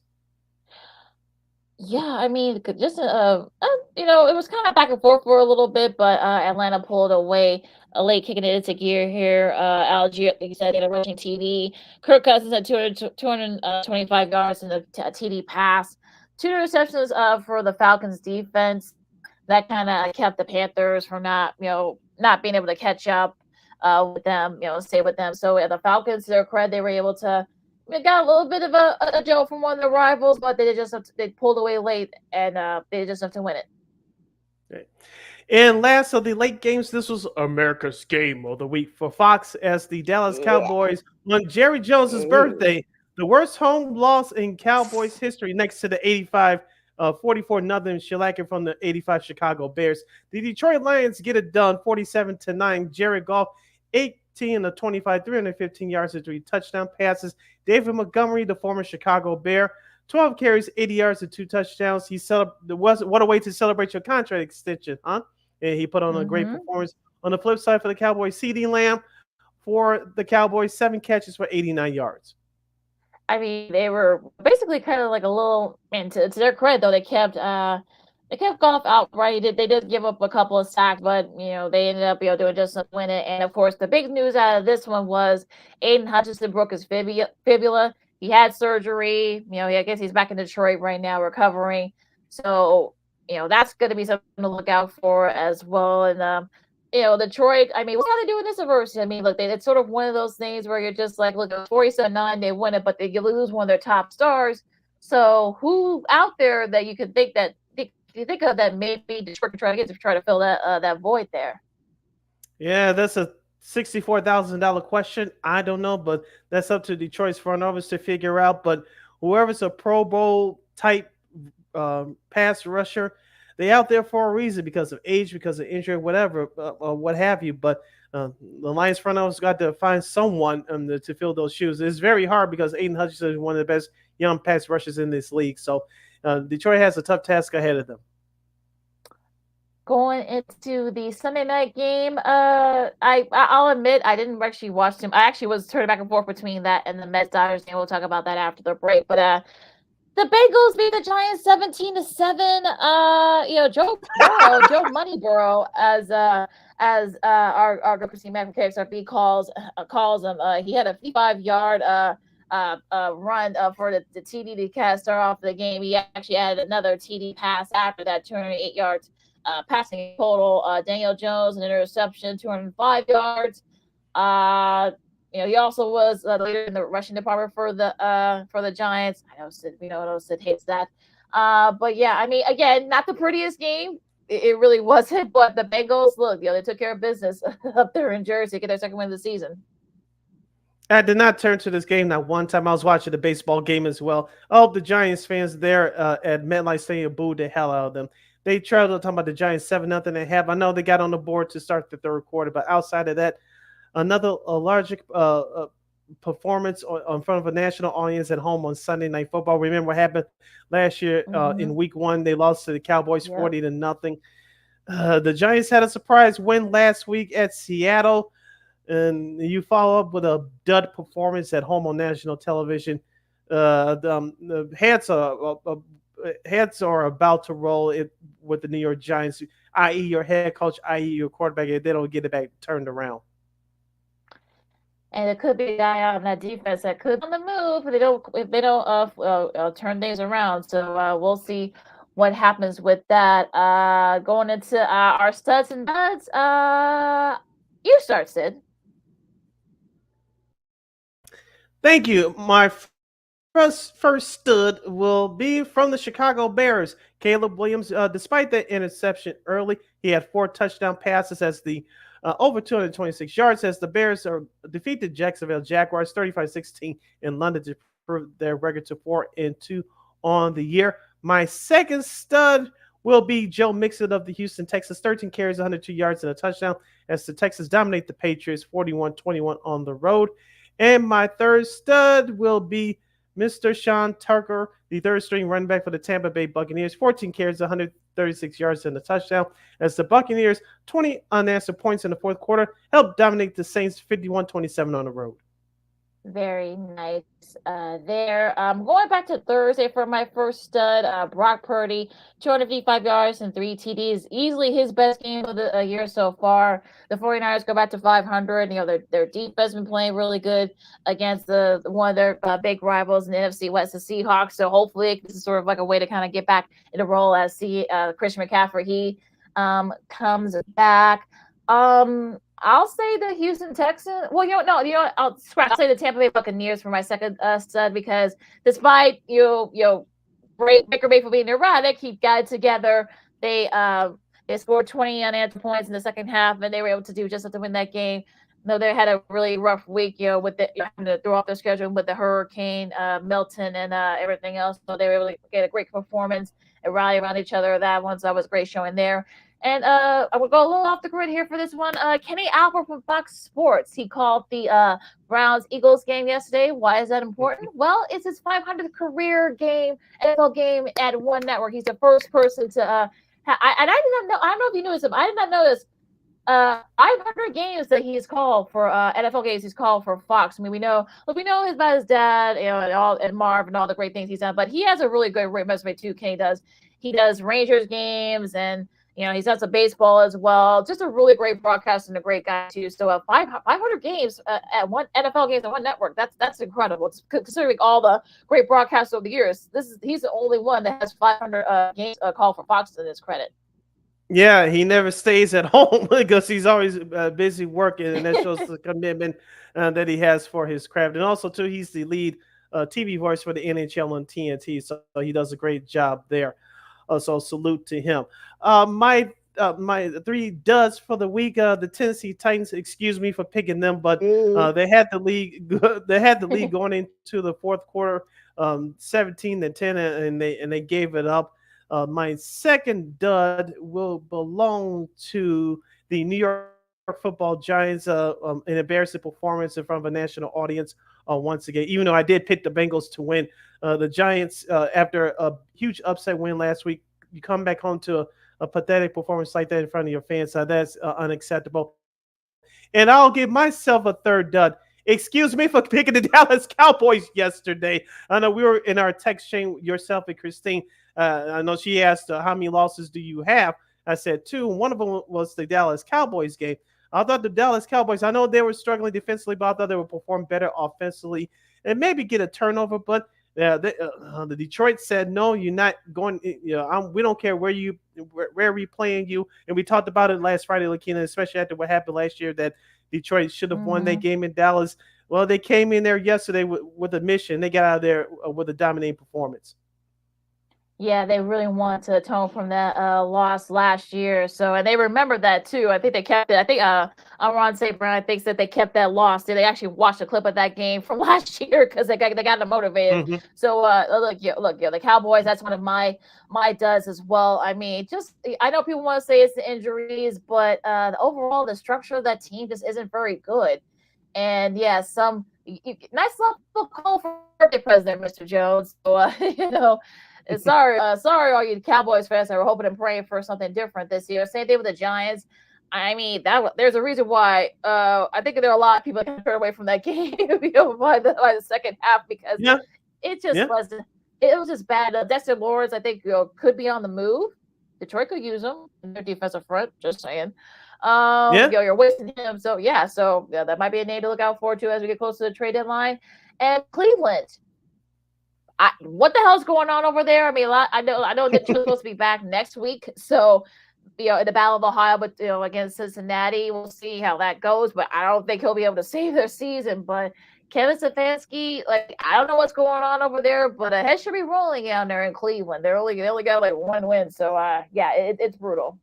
Yeah, I mean, just it was kind of back and forth for a little bit, but Atlanta pulled away a late kicking it into gear here. Algier, like you said, had a rushing TD. Kirk Cousins had 225 yards in a TD pass. 2 interceptions for the Falcons defense. That kind of kept the Panthers from not being able to catch up with them, stay with them. So the Falcons, to their credit, they were able to. They got a little bit of a jolt from one of their rivals, but they pulled away late, and they just have to win it. Okay. And last of the late games, this was America's game of the week for Fox as the Dallas Cowboys on Jerry Jones's birthday, the worst home loss in Cowboys history, next to the 44-0 shellacking from the 85 Chicago Bears. The Detroit Lions get it done, 47-9. Jared Goff, 18-25, 315 yards and 3 touchdown passes. David Montgomery, the former Chicago Bear, 12 carries, 80 yards and 2 touchdowns. What a way to celebrate your contract extension, huh? And he put on a great performance. On the flip side for the Cowboys, CeeDee Lamb for the Cowboys, 7 catches for 89 yards. I mean, they were basically kind of like a little, and to their credit, though, they kept Goff outright. They did give up a couple of sacks, but they ended up doing just enough to win it. And of course, the big news out of this one was Aiden Hutchinson broke his fibula. He had surgery. I guess he's back in Detroit right now recovering. So that's going to be something to look out for as well. And Detroit, I mean, what are they doing this adversity? I mean, look, it's sort of one of those things where you're just like, look, 47-9, they win it, but they lose one of their top stars. So who out there that you could think that you think of that maybe Detroit can try to fill that void there? Yeah, that's a $64,000 question. I don't know, but that's up to Detroit's front office to figure out. But whoever's a Pro Bowl type pass rusher, they out there for a reason, because of age, because of injury, whatever, what have you. But the Lions front office got to find someone to fill those shoes. It's very hard because Aiden Hutchinson is one of the best young pass rushers in this league. So Detroit has a tough task ahead of them. Going into the Sunday night game, I'll admit I didn't actually watch them. I actually was turning back and forth between that and the Mets-Dodgers game. We'll talk about that after the break. But the Bengals beat the Giants 17-7. Joe Money Burrow, as our Christine McCarthy calls him. He had a 55-yard run for the TD to start off the game. He actually added another TD pass after that, 208 yards. Passing total. Daniel Jones, an interception, 205 yards. He also was leader in the rushing department for the Giants. I know Sid hates that. But yeah, I mean, again, not the prettiest game. It really wasn't. But the Bengals, look, they took care of business up there in Jersey, get their second win of the season. I did not turn to this game not one time. I was watching the baseball game as well. All the Giants fans there at MetLife Stadium booed the hell out of them. They traveled, talking about the Giants 7-0 at half. I know they got on the board to start the third quarter, but outside of that, another large performance in front of a national audience at home on Sunday Night Football. Remember what happened last year in Week 1? They lost to the Cowboys 40-0. The Giants had a surprise win last week at Seattle, and you follow up with a dud performance at home on national television. The heads are about to roll with the New York Giants, i.e. your head coach, i.e. your quarterback, if they don't get it back turned around. And it could be a guy out on that defense that could be on the move if they don't turn things around. So we'll see what happens with that. Going into our studs and duds, you start, Sid. Thank you. My first stud will be from the Chicago Bears. Caleb Williams, despite that interception early, he had 4 touchdown passes as the over 226 yards as the Bears defeated Jacksonville Jaguars 35-16 in London to improve their record to 4-2 on the year. My second stud will be Joe Mixon of the Houston Texans, 13 carries, 102 yards, and a touchdown as the Texans dominate the Patriots 41-21 on the road. And my third stud will be Mr. Sean Tucker, the third-string running back for the Tampa Bay Buccaneers, 14 carries, 136 yards, and a touchdown as the Buccaneers, 20 unanswered points in the fourth quarter, helped dominate the Saints 51-27 on the road. Very nice there. Going back to Thursday for my first stud, Brock Purdy, 255 yards and 3 TDs. Easily his best game of the year so far. The 49ers go back to 500. Their defense has been playing really good against one of their big rivals in the NFC West, the Seahawks. So hopefully this is sort of like a way to kind of get back in the role as Christian McCaffrey. He comes back. I'll say the Houston Texans. Well, I'll say the Tampa Bay Buccaneers for my second stud because despite Baker Mayfield being erratic, he got it together. They scored 20 unanswered points in the second half, and they were able to do just enough to win that game. No, they had a really rough week, with having to throw off their schedule with the hurricane, Milton, and everything else. So they were able to get a great performance and rally around each other. That was a great showing there. And I will go a little off the grid here for this one. Kenny Albert from Fox Sports. He called the Browns-Eagles game yesterday. Why is that important? Well, it's his 500th career NFL game at one network. He's the first person to and I did not know. I don't know if you knew this. I did not know this. 500 games that he's called for NFL games. He's called for Fox. I mean, we know about his dad, and Marv and all the great things he's done. But he has a really good resume too. Kenny does. He does Rangers games and. He's done some baseball as well. Just a really great broadcaster and a great guy too. So 500 games at one NFL games on one network. That's incredible. Considering all the great broadcasts over the years, he's the only one that has 500 games called for Fox in his credit. Yeah, he never stays at home because he's always busy working, and that shows the commitment that he has for his craft. And also too, he's the lead TV voice for the NHL on TNT, so he does a great job there. So salute to him. My 3 duds for the week. The Tennessee Titans. Excuse me for picking them, but they had the lead. They had the lead going into the fourth quarter, 17-10, and they gave it up. My second dud will belong to the New York Football Giants. An embarrassing performance in front of a national audience once again. Even though I did pick the Bengals to win. The Giants, after a huge upset win last week, you come back home to a pathetic performance like that in front of your fans. That's unacceptable. And I'll give myself a third dud. Excuse me for picking the Dallas Cowboys yesterday. I know we were in our text chain, yourself and Christine. I know she asked, how many losses do you have? I said 2. One of them was the Dallas Cowboys game. I thought the Dallas Cowboys, I know they were struggling defensively, but I thought they would perform better offensively and maybe get a turnover. But the Detroit said, no, you're not going. We don't care where we playing you. And we talked about it last Friday, Lakina, especially after what happened last year, that Detroit should have won that game in Dallas. Well, they came in there yesterday with a mission. They got out of there with a dominating performance. Yeah, they really want to atone from that loss last year. So, and they remember that too. I think they kept it. I think Ron St. Brown thinks that they kept that loss. They actually watched a clip of that game from last year because they got them motivated. Mm-hmm. So, look, the Cowboys. That's one of my duds as well. I mean, I know people want to say it's the injuries, but overall, the structure of that team just isn't very good. And yeah, nice little call for birthday present, Mr. Jones. So, sorry, all you Cowboys fans that were hoping and praying for something different this year. Same thing with the Giants. I mean, there's a reason why I think there are a lot of people that turned away from that game by the second half because it just wasn't. It was just bad. Dexter Lawrence, I think, could be on the move. Detroit could use him in their defensive front. Just saying. You're wasting him. So that might be a name to look out for too as we get close to the trade deadline. And Cleveland. What the hell's going on over there? I mean, I know that you're supposed to be back next week. So, in the Battle of Ohio, but against Cincinnati, we'll see how that goes. But I don't think he'll be able to save their season. But Kevin Stefanski, I don't know what's going on over there, but a head should be rolling down there in Cleveland. They only got 1 win. So, it's brutal.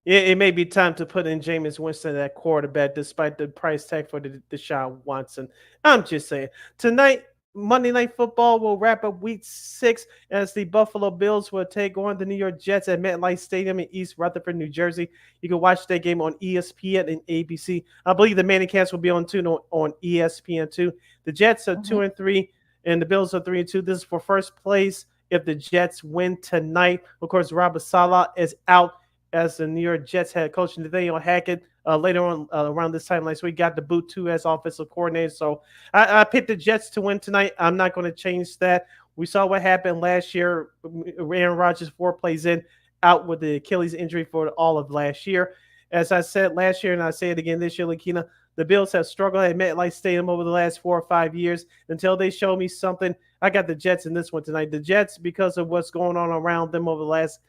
it may be time to put in Jameis Winston at quarterback despite the price tag for the Deshaun Watson. I'm just saying. Tonight, Monday Night Football will wrap up Week 6 as the Buffalo Bills will take on the New York Jets at MetLife Stadium in East Rutherford, New Jersey. You can watch that game on ESPN and ABC. I believe the Manicast will be on too on ESPN too. The Jets are 2-3 and the Bills are 3-2. This is for first place if the Jets win tonight. Of course, Robert Saleh is out as the New York Jets head coach. Nathaniel Hackett later on around this time last week got the boot too as offensive coordinator. So I picked the Jets to win tonight. I'm not going to change that. We saw what happened last year. Aaron Rodgers 4 plays in, out with the Achilles injury for all of last year. As I said last year, and I say it again this year, Lakina, the Bills have struggled at MetLife Stadium over the last 4 or 5 years until they show me something. I got the Jets in this one tonight. The Jets, because of what's going on around them over the last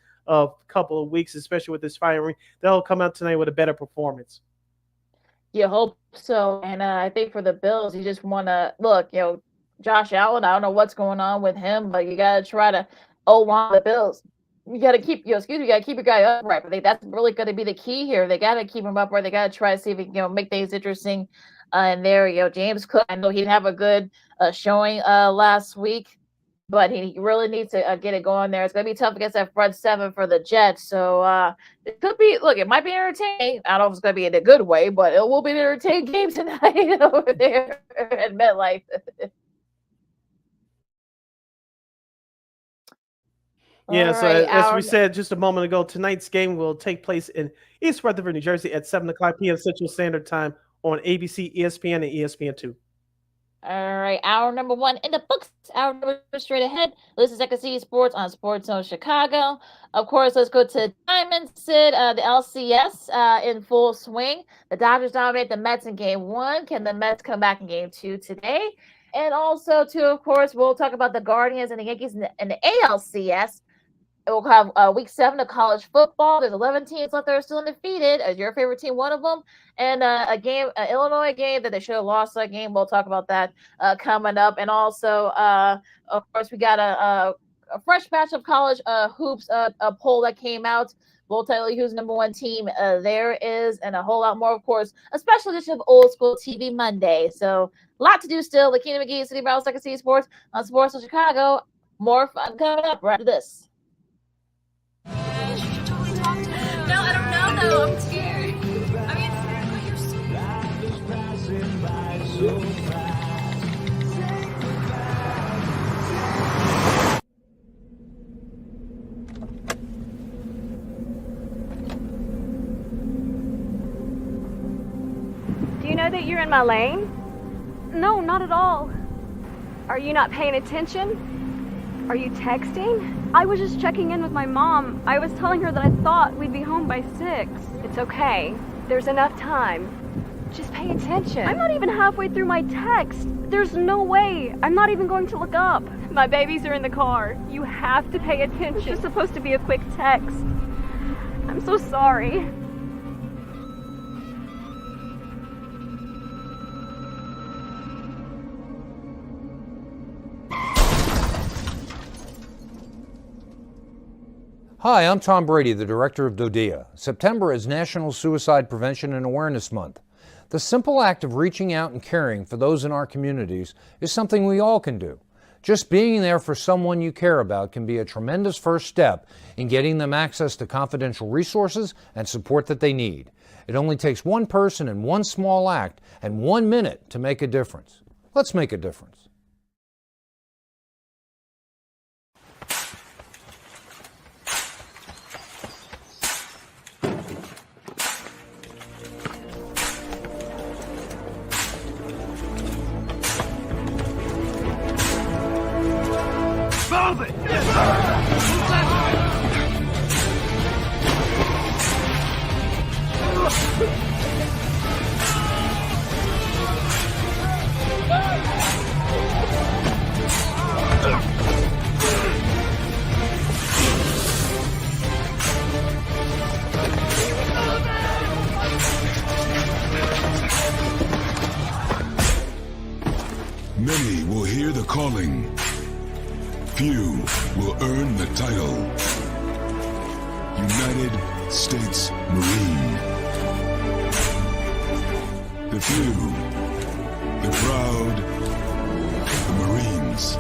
couple of weeks, especially with this firing, they'll come out tonight with a better performance. You hope so. And I think for the Bills, you just want to look, Josh Allen, I don't know what's going on with him, but you got to try to O-line the Bills. You got to keep, you got to keep your guy upright. I think that's really going to be the key here. They got to keep him upright. They got to try to see if he can, make things interesting. And there, James Cook, I know he didn't have a good showing last week, but he really needs to get it going there. It's going to be tough against that front seven for the Jets. So it could be, it might be entertaining. I don't know if it's going to be in a good way, but it will be an entertaining game tonight over there at MetLife. Yeah, so right, as we said just a moment ago, tonight's game will take place in East Rutherford, New Jersey at 7 o'clock p.m. Central Standard Time on ABC, ESPN, and ESPN2. All right, hour number 1 in the books. Hour number straight ahead. This is SEC Sports on Sports Zone Chicago. Of course, let's go to Diamond Sid, the LCS in full swing. The Dodgers dominate the Mets in Game 1. Can the Mets come back in Game 2 today? And also, too, of course, we'll talk about the Guardians and the Yankees in the ALCS. We'll have Week 7 of college football. There's 11 teams left that are still undefeated. Is your favorite team one of them? And a game, Illinois game that they should have lost that game. We'll talk about that coming up. And also, of course, we got a fresh batch of college hoops a poll that came out. We'll tell you who's number 1 team there is, and a whole lot more, of course, a special edition of Old School TV Monday. So a lot to do still. Lakina McGee, City Brown, Second City Sports on Sports in Chicago. More fun coming up right after this. No, I don't know though. I'm scared. I mean, you're Do you know that you're in my lane? No, not at all. Are you not paying attention? Are you texting? I was just checking in with my mom. I was telling her that I thought we'd be home by 6. It's okay. There's enough time. Just pay attention. I'm not even halfway through my text. There's no way. I'm not even going to look up. My babies are in the car. You have to pay attention. It's just supposed to be a quick text. I'm so sorry. Hi, I'm Tom Brady, the director of DODEA. September is National Suicide Prevention and Awareness Month. The simple act of reaching out and caring for those in our communities is something we all can do. Just being there for someone you care about can be a tremendous first step in getting them access to confidential resources and support that they need. It only takes one person and one small act and 1 minute to make a difference. Let's make a difference. Move it! Many will hear the calling. Few will earn the title. United States Marine. The few, the proud, the Marines.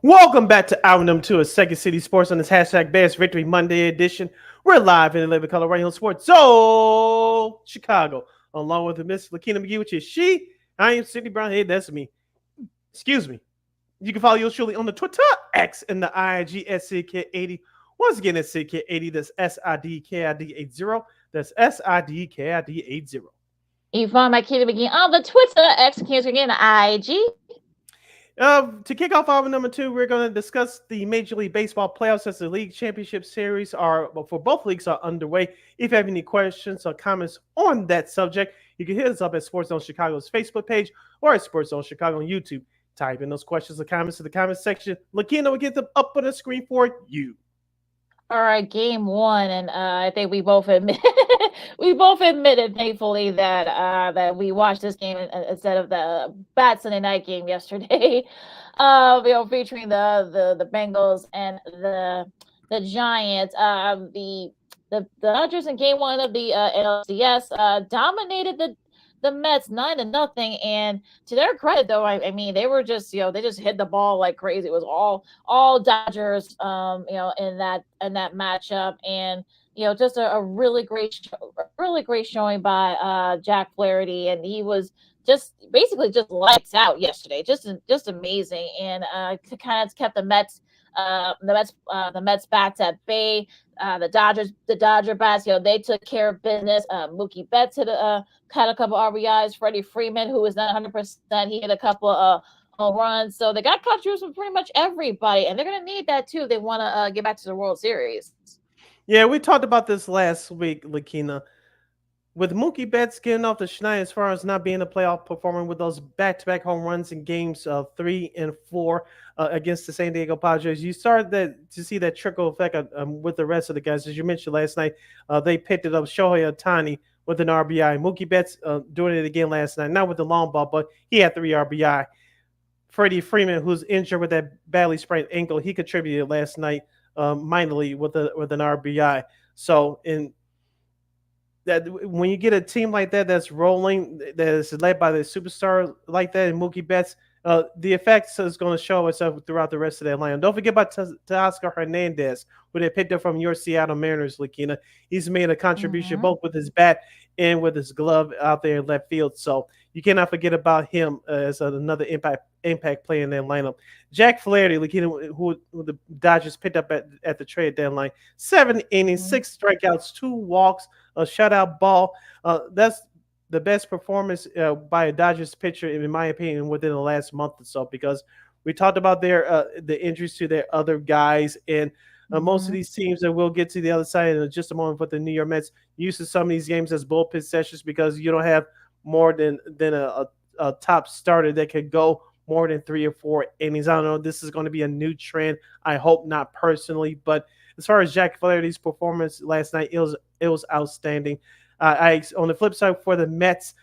Welcome back to hour number 2 of Second City Sports on this hashtag Bears Victory Monday edition. We're live in the Living Color right here on Sports Zone Chicago, along with Miss Lakina McGee, which is she. I am Sidney Brown. Hey, that's me. Excuse me. You can follow yours truly on the Twitter, X, and the IG at SidKid80. Once again, it's SidKid80. That's SIDKID80. That's SIDKID80. You can find my Kitty McGee on the Twitter, X, again, the IG. To kick off hour number 2, we're going to discuss the Major League Baseball playoffs as the league championship series for both leagues are underway. If you have any questions or comments on that subject, you can hit us up at Sports Zone Chicago's Facebook page or at Sports Zone Chicago on YouTube. Type in those questions or comments to the comment section. Lakina will get them up on the screen for you. All right, game 1, and I think we both admitted, thankfully, that we watched this game instead of the Bat Sunday night game yesterday. Featuring the Bengals and the Giants. The Dodgers in game 1 of the NLCS dominated the Mets 9-0, and to their credit, though, I mean, they were just they just hit the ball like crazy. It was all Dodgers, in that matchup, and just a really great showing by Jack Flaherty, and he was basically just lights out yesterday, just amazing, and kind of kept the Mets bats at bay. The Dodger bats, they took care of business. Mookie Betts had a couple RBIs. Freddie Freeman, who was not 100%, he hit a couple of home runs. So they got contributions from pretty much everybody, and they're going to need that too if they want to get back to the World Series. Yeah, we talked about this last week, Lakina. With Mookie Betts getting off the schneid as far as not being a playoff performer with those back-to-back home runs in games 3 and 4 against the San Diego Padres, you started to see that trickle effect with the rest of the guys. As you mentioned last night, they picked it up. Shohei Ohtani with an RBI. Mookie Betts doing it again last night, not with the long ball, but he had 3 RBI. Freddie Freeman, who's injured with that badly sprained ankle, he contributed last night minorly with an RBI. So that when you get a team like that that's rolling, that is led by the superstar like that, and Mookie Betts, the effects is going to show itself throughout the rest of that lineup. Don't forget about Teoscar Hernandez, who they picked up from your Seattle Mariners, Lakina. He's made a contribution both with his bat and with his glove out there in left field. So you cannot forget about him as another impact player in that lineup. Jack Flaherty, Lakina, who the Dodgers picked up at the trade deadline, 7 innings, 6 strikeouts, 2 walks, a shutout ball. That's the best performance by a Dodgers pitcher, in my opinion, within the last month or so, because we talked about the injuries to their other guys, and most of these teams that we'll get to the other side in just a moment, but the New York Mets used to some of these games as bullpen sessions because you don't have more than a top starter that could go more than 3 or 4 innings. I don't know. This is going to be a new trend. I hope not personally, but as far as Jack Flaherty's performance last night, it was outstanding. On the flip side for the Mets,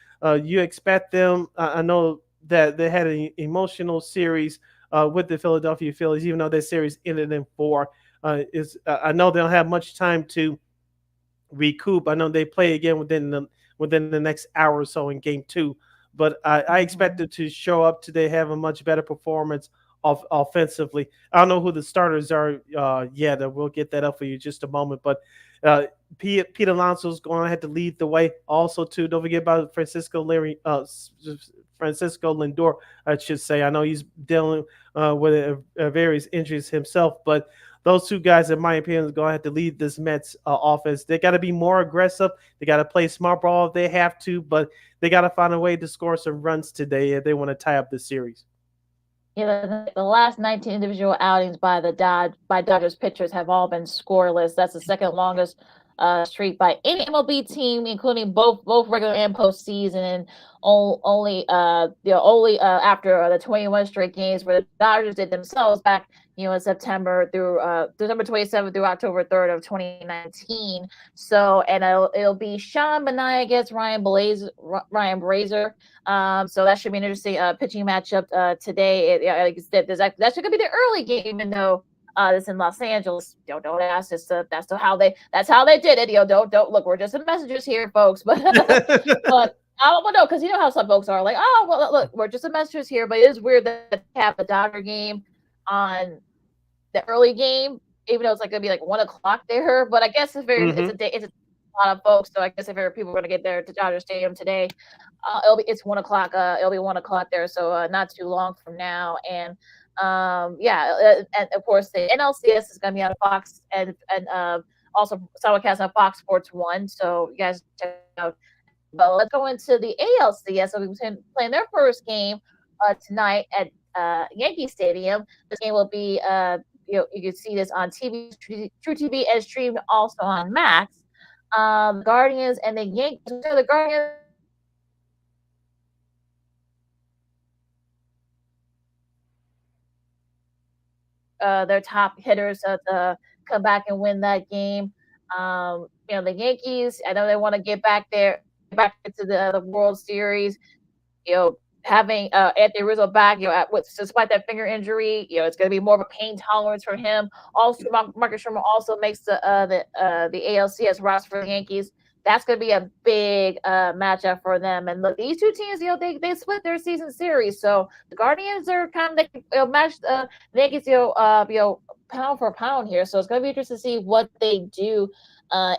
you expect them. I know that they had an emotional series with the Philadelphia Phillies, even though that series ended in 4. I know they don't have much time to recoup. I know they play again within the next hour or so in Game 2, but I expect them to show up today, have a much better performance offensively. I don't know who the starters are yet. We'll get that up for you in just a moment, but Pete Alonso's going to have to lead the way. Also, too, don't forget about Francisco Lindor, I should say. I know he's dealing with various injuries himself, but those two guys, in my opinion, are going to have to lead this Mets offense. They got to be more aggressive. They got to play smart ball if they have to, but they got to find a way to score some runs today if they want to tie up the series. The last 19 individual outings by Dodgers pitchers have all been scoreless. That's the second longest streak by any MLB team, including both regular and postseason. And only after the 21 straight games where the Dodgers did themselves back, in September through December 27th through October 3rd of 2019. So, and it'll be Sean Manaea against Ryan Brazier. So that should be an interesting pitching matchup today. That's going to be the early game, even though it's in Los Angeles. Don't ask. That's how they did it. Don't look. We're just the messengers here, folks. But but no, because you know how some folks are like, oh well, look, we're just the messengers here. But it is weird that they have the Dodger game on the early game, even though it's going to be like 1 o'clock there. But I guess it's a lot of folks. So I guess if people are going to get there to Dodger Stadium today, it's 1 o'clock. It'll be 1 o'clock there, so not too long from now. And and of course the NLCS is going to be on Fox and also simulcast on Fox Sports 1. So you guys check it out. But let's go into the ALCS. So we've been playing their first game tonight at Yankee Stadium. This game will be you can see this on TV, True TV, and streamed also on Max. The Guardians and the Yankees. The Guardians. Their top hitters come back and win that game. The Yankees, I know they want to get back into the World Series. Having Anthony Rizzo back, despite that finger injury, it's going to be more of a pain tolerance for him. Also, Marcus Sherman also makes the ALCS roster for the Yankees. That's going to be a big matchup for them. And look, these two teams, they split their season series. So the Guardians are kind of match the Yankees, pound for pound here. So it's going to be interesting to see what they do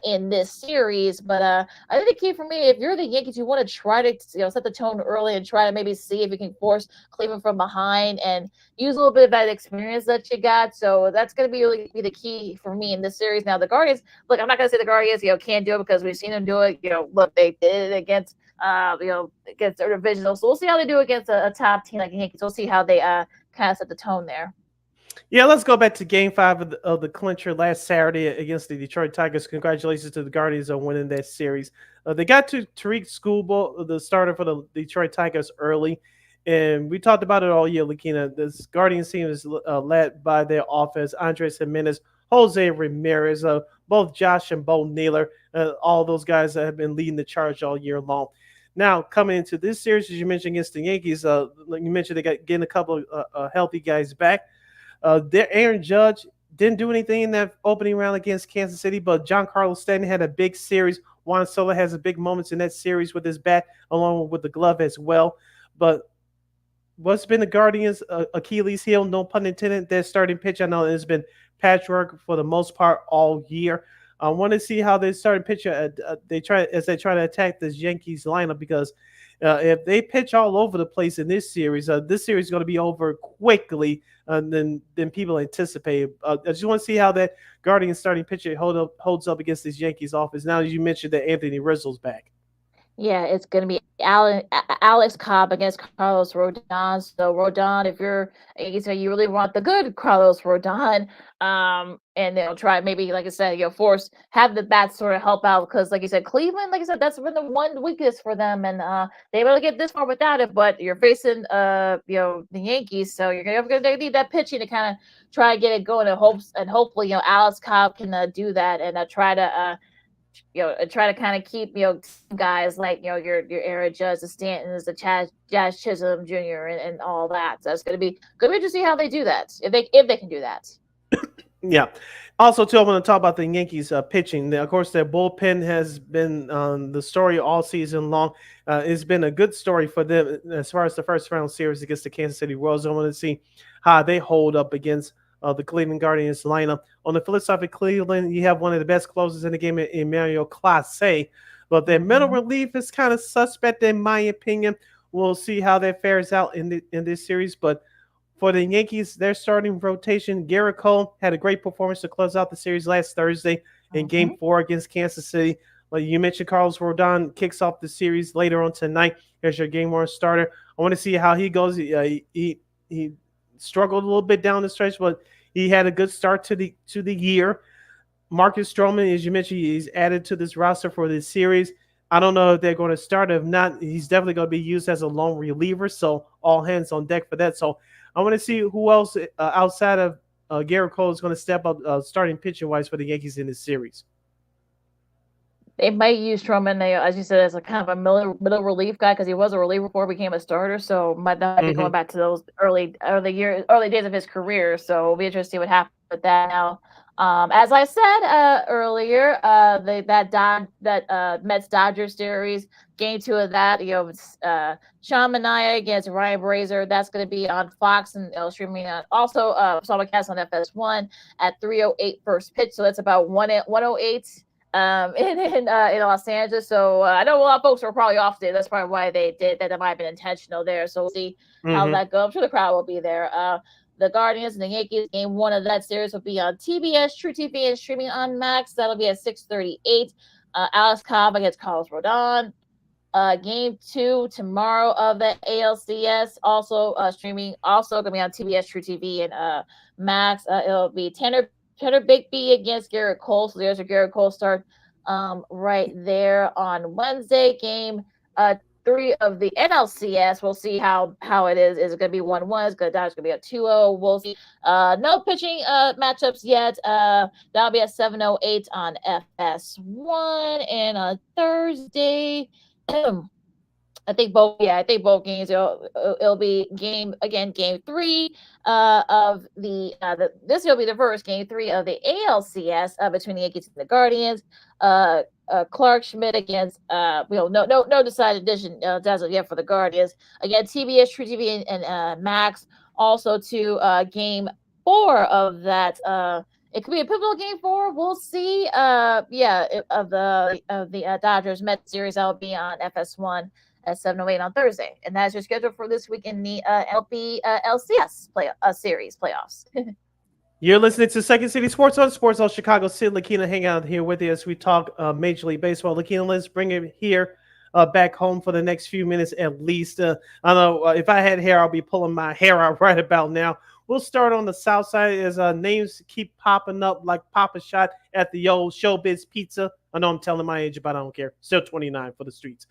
in this series. But I think the key for me, if you're the Yankees, you want to try to set the tone early and try to maybe see if you can force Cleveland from behind and use a little bit of that experience that you got. So that's going to be the key for me in this series. Now the Guardians, look, I'm not going to say the Guardians can't do it because we've seen them do it. Look, they did it against against their divisional. So we'll see how they do against a top team like the Yankees. We'll see how they kind of set the tone there. Yeah, let's go back to Game 5 of the clincher last Saturday against the Detroit Tigers. Congratulations to the Guardians on winning that series. They got to Tariq Schoolboy, the starter for the Detroit Tigers, early. And we talked about it all year, Lakina. This Guardians team is led by their offense, Andres Jimenez, Jose Ramirez, both Josh and Bo Naylor, all those guys that have been leading the charge all year long. Now, coming into this series, as you mentioned, against the Yankees, like you mentioned, they got getting a couple of healthy guys back. Aaron Judge didn't do anything in that opening round against Kansas City, but Giancarlo Stanton had a big series. Juan Soler has a big moments in that series with his bat, along with the glove as well. But what's been the Guardians' Achilles heel, no pun intended, their starting pitch, I know it's been patchwork for the most part all year. I want to see how they starting pitcher they try to attack this Yankees lineup, because if they pitch all over the place in this series is going to be over quickly than people anticipate. I just want to see how that Guardian starting pitcher holds up against this Yankees offense. Now, as you mentioned that Anthony Rizzo's back. Yeah, it's going to be Alex Cobb against Carlos Rodon. So Rodon, if you really want the good Carlos Rodon, and they'll try maybe, like I said, have the bats sort of help out, because, like you said, Cleveland, like I said, that's been the one weakness for them, and they will get this far without it. But you're facing the Yankees, so you're going to need that pitching to kind of try to get it going, and hopefully Alex Cobb can do that and try to kind of keep guys like your Aaron Judge, the Stantons, the Jazz Chisholm Jr. and all that. So it's going to be good to see how they do that, if they can do that. Yeah. Also, too, I want to talk about the Yankees pitching. Of course, their bullpen has been the story all season long. It's been a good story for them as far as the first round series against the Kansas City Royals. I want to see how they hold up against the Cleveland Guardians lineup. On the flip side of Cleveland, you have one of the best closers in the game, Emmanuel Clase. But their middle relief is kind of suspect, in my opinion. We'll see how that fares out in this series. But For the Yankees, their starting rotation, Garrett Cole had a great performance to close out the series last Thursday in Game 4 against Kansas City. Like you mentioned, Carlos Rodon kicks off the series later on tonight. Here's your Game 1 starter. I want to see how he goes. He struggled a little bit down the stretch, but he had a good start to the year. Marcus Stroman, as you mentioned, he's added to this roster for this series. I don't know if they're going to start. If not, he's definitely going to be used as a lone reliever. So all hands on deck for that. So I want to see who else outside of Garrett Cole is going to step up starting pitching wise for the Yankees in this series. They might use Stroman, as you said, as a kind of a middle relief guy because he was a reliever before he became a starter. So might not be going back to those early days of his career. So it'll be interesting what happens with that now. As I said earlier, that Mets Dodgers series, Game 2 of that, Sean Manaea against Ryan Brazier. That's going to be on Fox and streaming also simulcast on FS1 at 3:08 first pitch. So that's about 1:08 in Los Angeles. So I know a lot of folks were probably off today. That's probably why they did that. That might have been intentional there. So we'll see how that goes. I'm sure the crowd will be there. The Guardians and the Yankees, Game 1 of that series will be on TBS, True TV, and streaming on Max. That'll be at 6:38. Alex Cobb against Carlos Rodon. Game 2 tomorrow of the ALCS, also streaming, also going to be on TBS, True TV, and Max. It'll be Tanner Bigby against Garrett Cole. So there's a Garrett Cole start right there on Wednesday. Game 3 of the NLCS. We'll see how it is. Is it going to be 1-1? Is it going to be a 2-0? We'll see. No pitching matchups yet. That'll be at 7:08 on FS1 and on Thursday. I think both games. It'll be Game 3 of this will be the first Game 3 of the ALCS between the Yankees and the Guardians. Clark Schmidt against no decided decision as of yet for the Guardians. Again, TBS, True TV, and Max. Also to Game 4 of that. It could be a pivotal Game 4. We'll see. Of the Dodgers Mets series, that'll be on FS1 at 7:08 on Thursday, and that's your schedule for this week in the LCS series playoffs. You're listening to Second City Sports on Chicago. Sid Lakina hanging out here with you as we talk Major League Baseball. Lakina, let's bring it here back home for the next few minutes at least. I don't know if I had hair, I'll be pulling my hair out right about now. We'll start on the south side as names keep popping up like Papa Shot at the old Showbiz Pizza. I know I'm telling my age, but I don't care. Still 29 for the streets.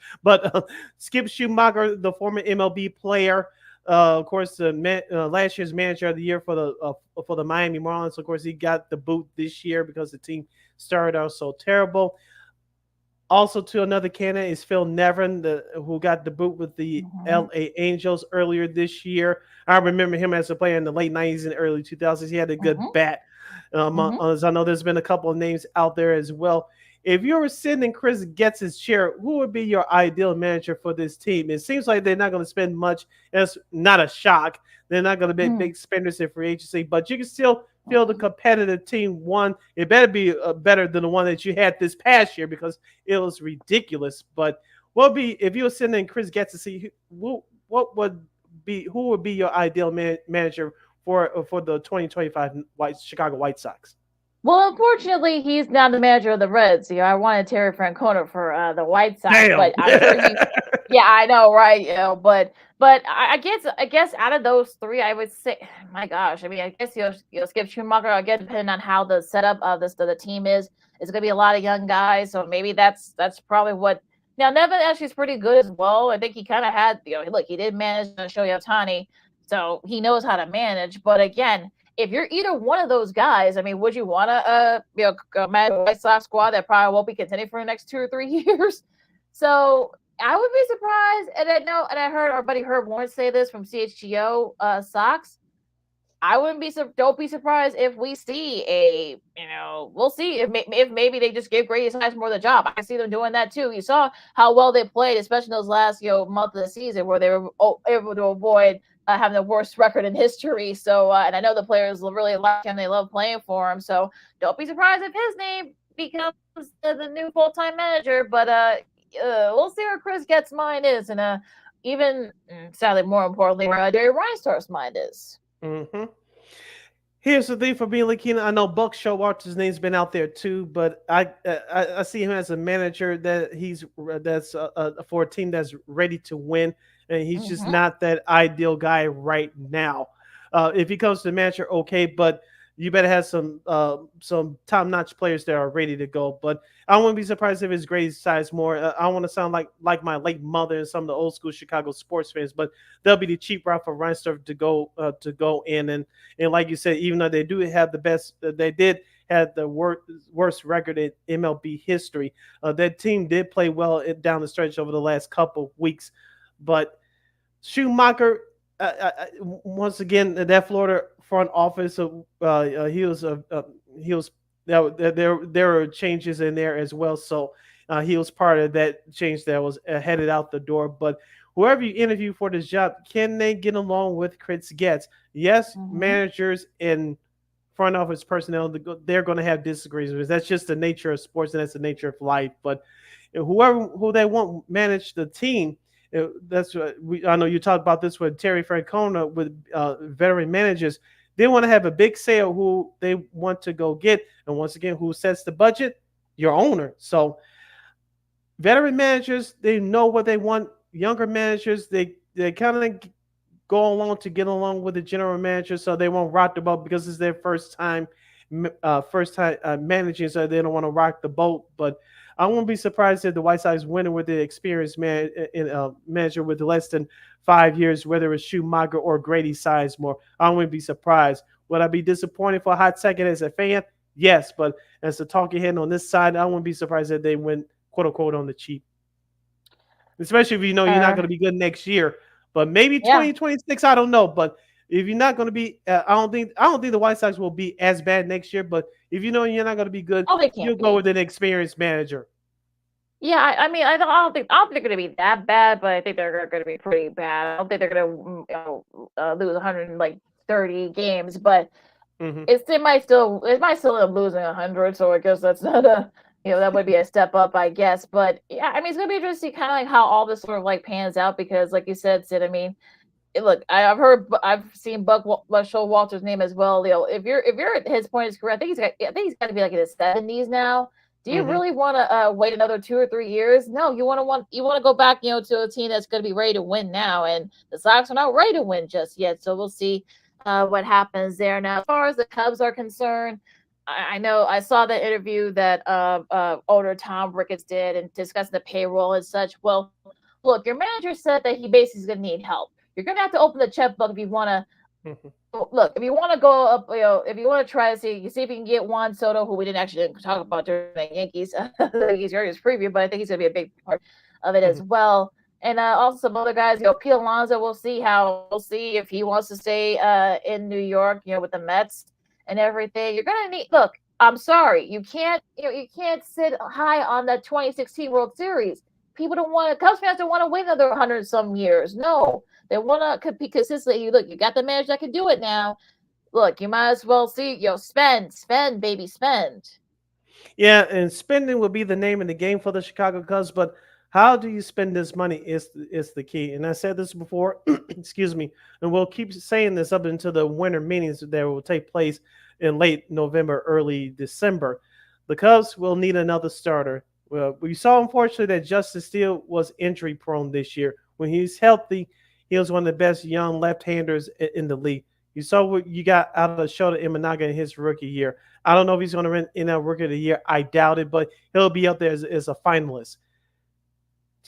Skip Schumacher, the former MLB player, of course, last year's manager of the year for the Miami Marlins. Of course, he got the boot this year because the team started out so terrible. Also, to another candidate is Phil Nevin, who got the boot with the LA Angels earlier this year. I remember him as a player in the late 90s and early 2000s. He had a good bat. As I know, there's been a couple of names out there as well. If you were sitting in Chris Getz's chair, who would be your ideal manager for this team? It seems like they're not going to spend much. It's not a shock. They're not going to be big spenders in free agency, but you can still feel the competitive team. One, it better be better than the one that you had this past year because it was ridiculous. But what would be if you were sitting in Chris Getz's seat? Who would be your ideal manager for the 2025 Chicago White Sox? Well, unfortunately, he's now the manager of the Reds. I wanted Terry Francona for the White Sox, but I'm sure yeah, I know, right? But I guess out of those three, I would say, my gosh, I mean, I guess Skip Schumacher. I guess depending on how the setup of the team is, it's going to be a lot of young guys. So maybe that's probably what. Now Nevin actually is pretty good as well. I think he kind of had, look, he did manage Shohei Ohtani, so he knows how to manage. But again, if you're either one of those guys, I mean, would you want to manage a White Sox squad that probably won't be contending for the next 2 or 3 years? So I would be surprised, and I heard our buddy Herb Warren say this from CHGO Sox. Don't be surprised if we see we'll see if maybe they just give Grady Sides more of the job. I can see them doing that too. You saw how well they played, especially in those last month of the season where they were able to avoid having the worst record in history. So, and I know the players really like him; they love playing for him. So, don't be surprised if his name becomes the new full-time manager. But we'll see where Chris Getz's mind is, and even sadly, more importantly, where Jerry Reinsdorf's mind is. Mm-hmm. Here's the thing for me, Lakina. I know Buck Showalter's name's been out there too, but I see him as a manager that that's for a team that's ready to win, and he's just Mm-hmm. not that ideal guy right now. If he comes to the manager, okay, but you better have some top notch players that are ready to go. But I wouldn't be surprised if it's Grady Sizemore. I want to sound like my late mother and some of the old school Chicago sports fans, but they'll be the cheap route for Reinsdorf to go in. And like you said, even though they do have the best, they did have the worst record in MLB history. That team did play well down the stretch over the last couple weeks, but Schumacher, once again, that Florida front office, he was there were changes in there as well. So he was part of that change that was headed out the door. But whoever you interview for this job, can they get along with Chris Getz? Yes, Mm-hmm. managers and front office personnel, they're going to have disagreements. That's just the nature of sports and that's the nature of life. But who they want manage the team, that's what I know you talked about this with Terry Francona with veteran managers. They want to have a big sale who they want to go get, and once again, who sets the budget? Your owner. So veteran managers, they know what they want. Younger managers, they kind of go along to get along with the general manager, so they won't rock the boat because it's their first time managing, so they don't want to rock the boat. But I won't be surprised if the White Sox winning with the experienced manager with less than 5 years, whether it's Schumacher or Grady Sizemore. I wouldn't be surprised. Would I be disappointed for a hot second as a fan? Yes, but as a talking head on this side, I wouldn't be surprised if they win, quote unquote, on the cheap. Especially if you know you're not going to be good next year, but maybe Yeah. 2026. I don't know, but if you're not going to be, I don't think the White Sox will be as bad next year. But if you know you're not going to be good, Oh, they you'll can't go be. with an experienced manager. Yeah, I mean, I don't think they're going to be that bad, but I think they're going to be pretty bad. I don't think they're going to lose 130 games, but Mm-hmm. it might still end up losing 100. So I guess that's not that would be a step up, I guess. But yeah, I mean, it's going to be interesting, kind of like how all this sort of like pans out because, like you said, Sid. I mean, look, I've seen Buck Showalter's name as well. If you're at his point in his career, I think he's got to be like in his 70s now. Do you Mm-hmm. really want to wait another 2 or 3 years? No, you want to go back, to a team that's going to be ready to win now, and the Sox are not ready to win just yet. So we'll see what happens there. Now, as far as the Cubs are concerned, I know I saw the interview that owner Tom Ricketts did and discussing the payroll and such. Well, look, your manager said that he basically is going to need help. You're going to have to open the checkbook if you want to. Look, if you want to go up, if you want to try to see if you can get Juan Soto, who we didn't actually talk about during the Yankees preview, but I think he's going to be a big part of it as well. And also some other guys, Pete Alonso. We'll see if he wants to stay in New York, with the Mets and everything. You're going to need. Look, I'm sorry, you can't sit high on that 2016 World Series. Cubs fans don't want to wait another 100 some years. No. They want to be consistently. Look, you got the manager that can do it now. Look, you might as well spend, baby, spend. Yeah, and spending will be the name of the game for the Chicago Cubs. But how do you spend this money is the key. And I said this before, excuse me, and we'll keep saying this up until the winter meetings that will take place in late November, early December. The Cubs will need another starter. Well, we saw, unfortunately, that Justice Steele was injury prone this year. When he's healthy, he was one of the best young left-handers in the league. You saw what you got out of Shota Imanaga in his rookie year. I don't know if he's going to win in a rookie of the year. I doubt it, but he'll be up there as a finalist.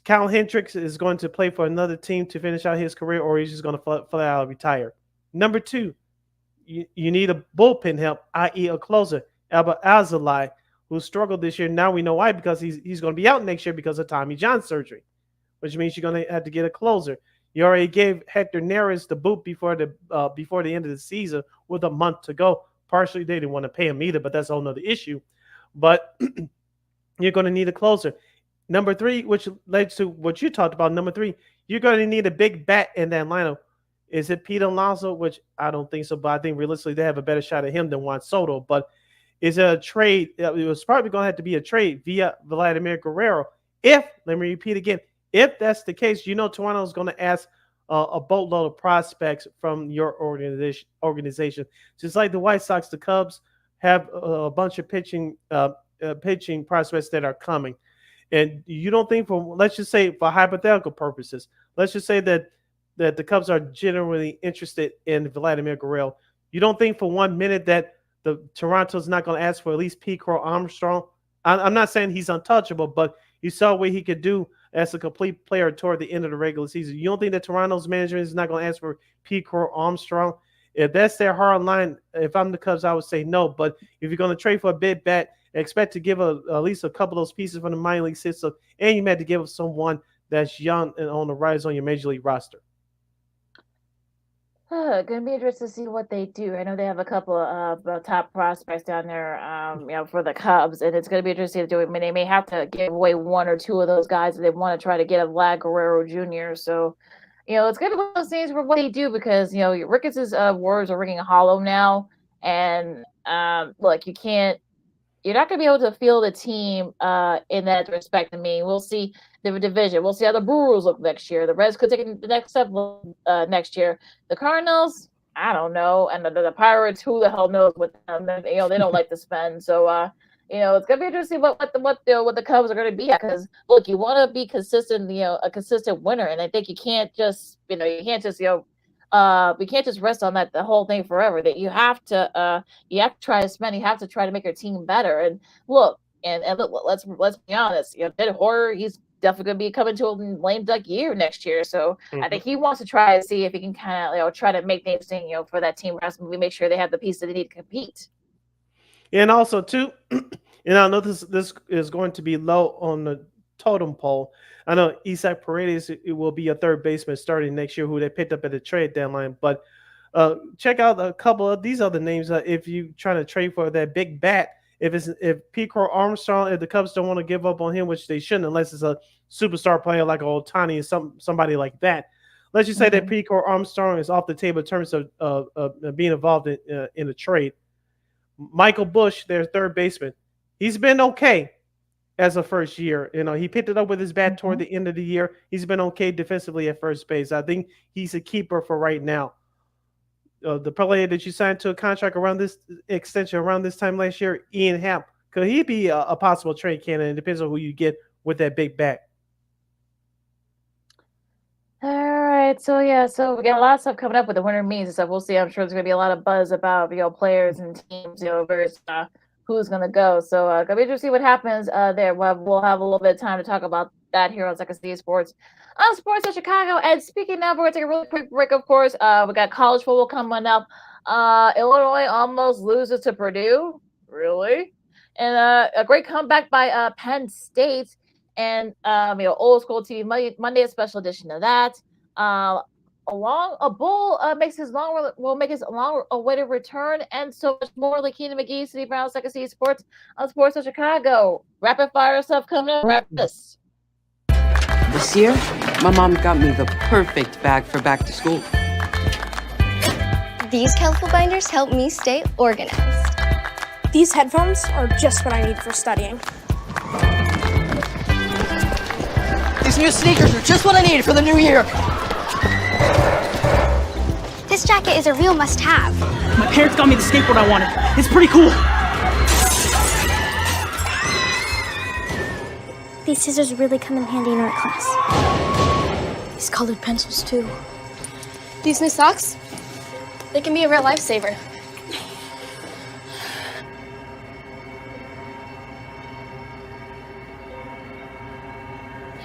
Kyle Hendricks is going to play for another team to finish out his career, or he's just going to flat out retire. Number two, you need a bullpen help, i.e. a closer. Albert Alzolay, who struggled this year. Now we know why, because he's going to be out next year because of Tommy John surgery, which means you're going to have to get a closer. You already gave Hector Neris the boot before the end of the season with a month to go. Partially, they didn't want to pay him either, but that's a whole nother issue. But you're going to need a closer. Number three, which leads to what you talked about, number three, you're going to need a big bat in that lineup. Is it Pete Alonso? Which I don't think so, but I think realistically they have a better shot at him than Juan Soto. But is it a trade? It was probably going to have to be a trade via Vladimir Guerrero. Let me repeat again, if that's the case, Toronto is going to ask a boatload of prospects from your organization. Just like the White Sox, the Cubs have a bunch of pitching prospects that are coming. And you don't think, for let's just say for hypothetical purposes, let's just say that the Cubs are genuinely interested in Vladimir Guerrero. You don't think for 1 minute that the Toronto's not going to ask for at least Pete Crow Armstrong? I'm not saying he's untouchable, but you saw what he could do as a complete player toward the end of the regular season. You don't think that Toronto's management is not going to ask for Pete Crow Armstrong? If that's their hard line, if I'm the Cubs, I would say no. But if you're going to trade for a big bat, expect to give at least a couple of those pieces from the minor league system, and you might have to give up someone that's young and on the rise on your major league roster. Gonna be interesting to see what they do. I know they have a couple of top prospects down there, for the Cubs, and it's gonna be interesting to do. I mean, they may have to give away one or two of those guys if they want to try to get a Vlad Guerrero Jr. So, it's gonna be one of those things for what they do because Ricketts' words are ringing hollow now, and look, you're not going to be able to feel the team in that respect. I mean, we'll see the division. We'll see how the Brewers look next year. The Reds could take the next step next year. The Cardinals, I don't know. And the Pirates, who the hell knows with them? They don't like to spend. So, it's going to be interesting what the Cubs are going to be at. Because, look, you want to be consistent, a consistent winner. And I think you can't just, we can't just rest on the whole thing forever. That you have to try to spend. You have to try to make your team better. And look, let's be honest. Ned Horner, he's definitely going to be coming to a lame duck year next year. So I think he wants to try to see if he can kind of try to make things for that team. We make sure they have the piece that they need to compete. And also too, I know this is going to be low on the totem pole. I know Isaac Paredes will be a third baseman starting next year, who they picked up at the trade deadline. But check out a couple of these other names if you trying to trade for that big bat. If Pete Crow Armstrong, if the Cubs don't want to give up on him, which they shouldn't, unless it's a superstar player like Ohtani or somebody like that. Let's just say that Pete Crow Armstrong is off the table in terms of being involved in a trade. Michael Busch, their third baseman, he's been okay as a first year. He picked it up with his bat toward the end of the year. He's been okay defensively at first base. I think he's a keeper for right now. The player that you signed to a contract around this extension around this time last year, Ian Happ, could he be a possible trade candidate? It depends on who you get with that big bat. All right, so we got a lot of stuff coming up with the winter meetings and stuff. We'll see. I'm sure there's gonna be a lot of buzz about players and teams, versus who's gonna go. So gonna be interesting to see what happens there. We'll have a little bit of time to talk about that here on Second City Sports. On Sports in Chicago. And speaking of, we're gonna take a really quick break. Of course, we got college football coming up. Illinois almost loses to Purdue, really, and a great comeback by Penn State. And old school TV Monday, a special edition of that. A bull makes his long awaited return, and so much more. Lakina McGee, City Brown, Second City Sports on Sports of Chicago. Rapid fire stuff coming up. Wrap this. This year, my mom got me the perfect bag for back to school. These colorful binders help me stay organized. These headphones are just what I need for studying. These new sneakers are just what I needed for the new year. This jacket is a real must-have. My parents got me the skateboard I wanted. It's pretty cool. These scissors really come in handy in art class. These colored pencils, too. These new socks, they can be a real lifesaver.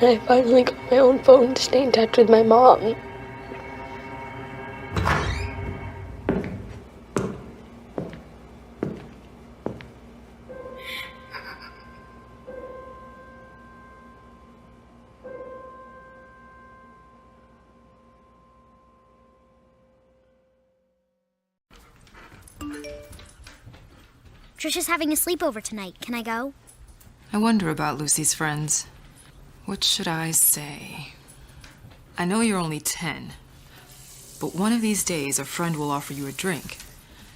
I finally got my own phone to stay in touch with my mom. Trisha's having a sleepover tonight. Can I go? I wonder about Lucy's friends. What should I say? I know you're only 10, but one of these days a friend will offer you a drink.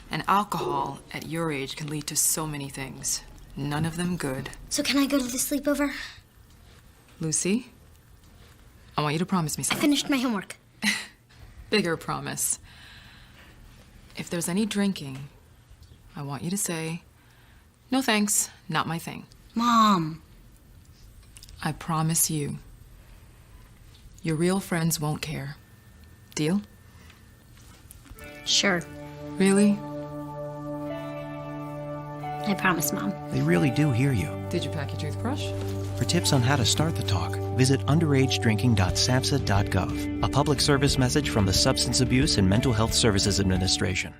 And alcohol at your age can lead to so many things. None of them good. So can I go to the sleepover? Lucy, I want you to promise me I something. finished my homework. bigger promise. If there's any drinking, I want you to say, "No thanks, not my thing." Mom. I promise you, your real friends won't care. Deal? Sure. Really? I promise, Mom. They really do hear you. Did you pack your toothbrush? For tips on how to start the talk, visit underagedrinking.samhsa.gov. A public service message from the Substance Abuse and Mental Health Services Administration.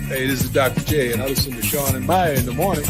Hey, this is Dr. J, and I listen to Sean and Maya in the morning.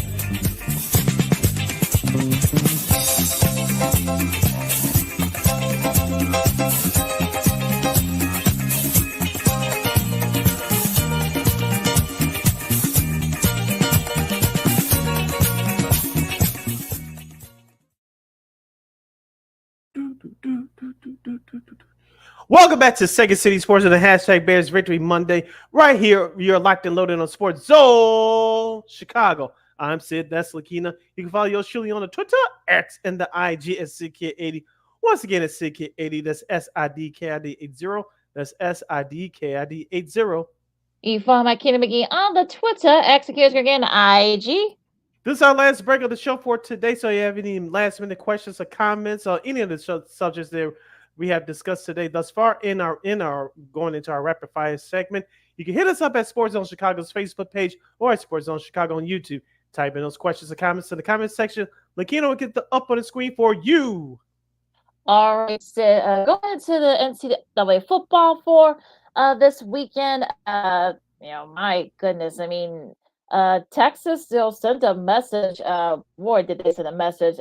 Welcome back to Second City Sports and the hashtag Bears Victory Monday. Right here, you're locked and loaded on Sports Zone Chicago. I'm Sid. That's Lakina. You can follow yours truly on the Twitter, X, and the IG at SidKid80. Once again, it's SidKid80. That's SIDKID80. That's SIDKID80. You follow my Kenny McGee on the Twitter, X, again, IG. This is our last break of the show for today. So, if you have any last minute questions or comments or any of the subjects there we have discussed today thus far in our going into our rapid fire segment, you can hit us up at Sports Zone Chicago's Facebook page or at Sports Zone Chicago on YouTube. Type in those questions or comments in the comment section. Lakina will get the up on the screen for you. All right, so going into the NCAA football for this weekend, my goodness, I mean, Texas still sent a message. Boy, did they send a message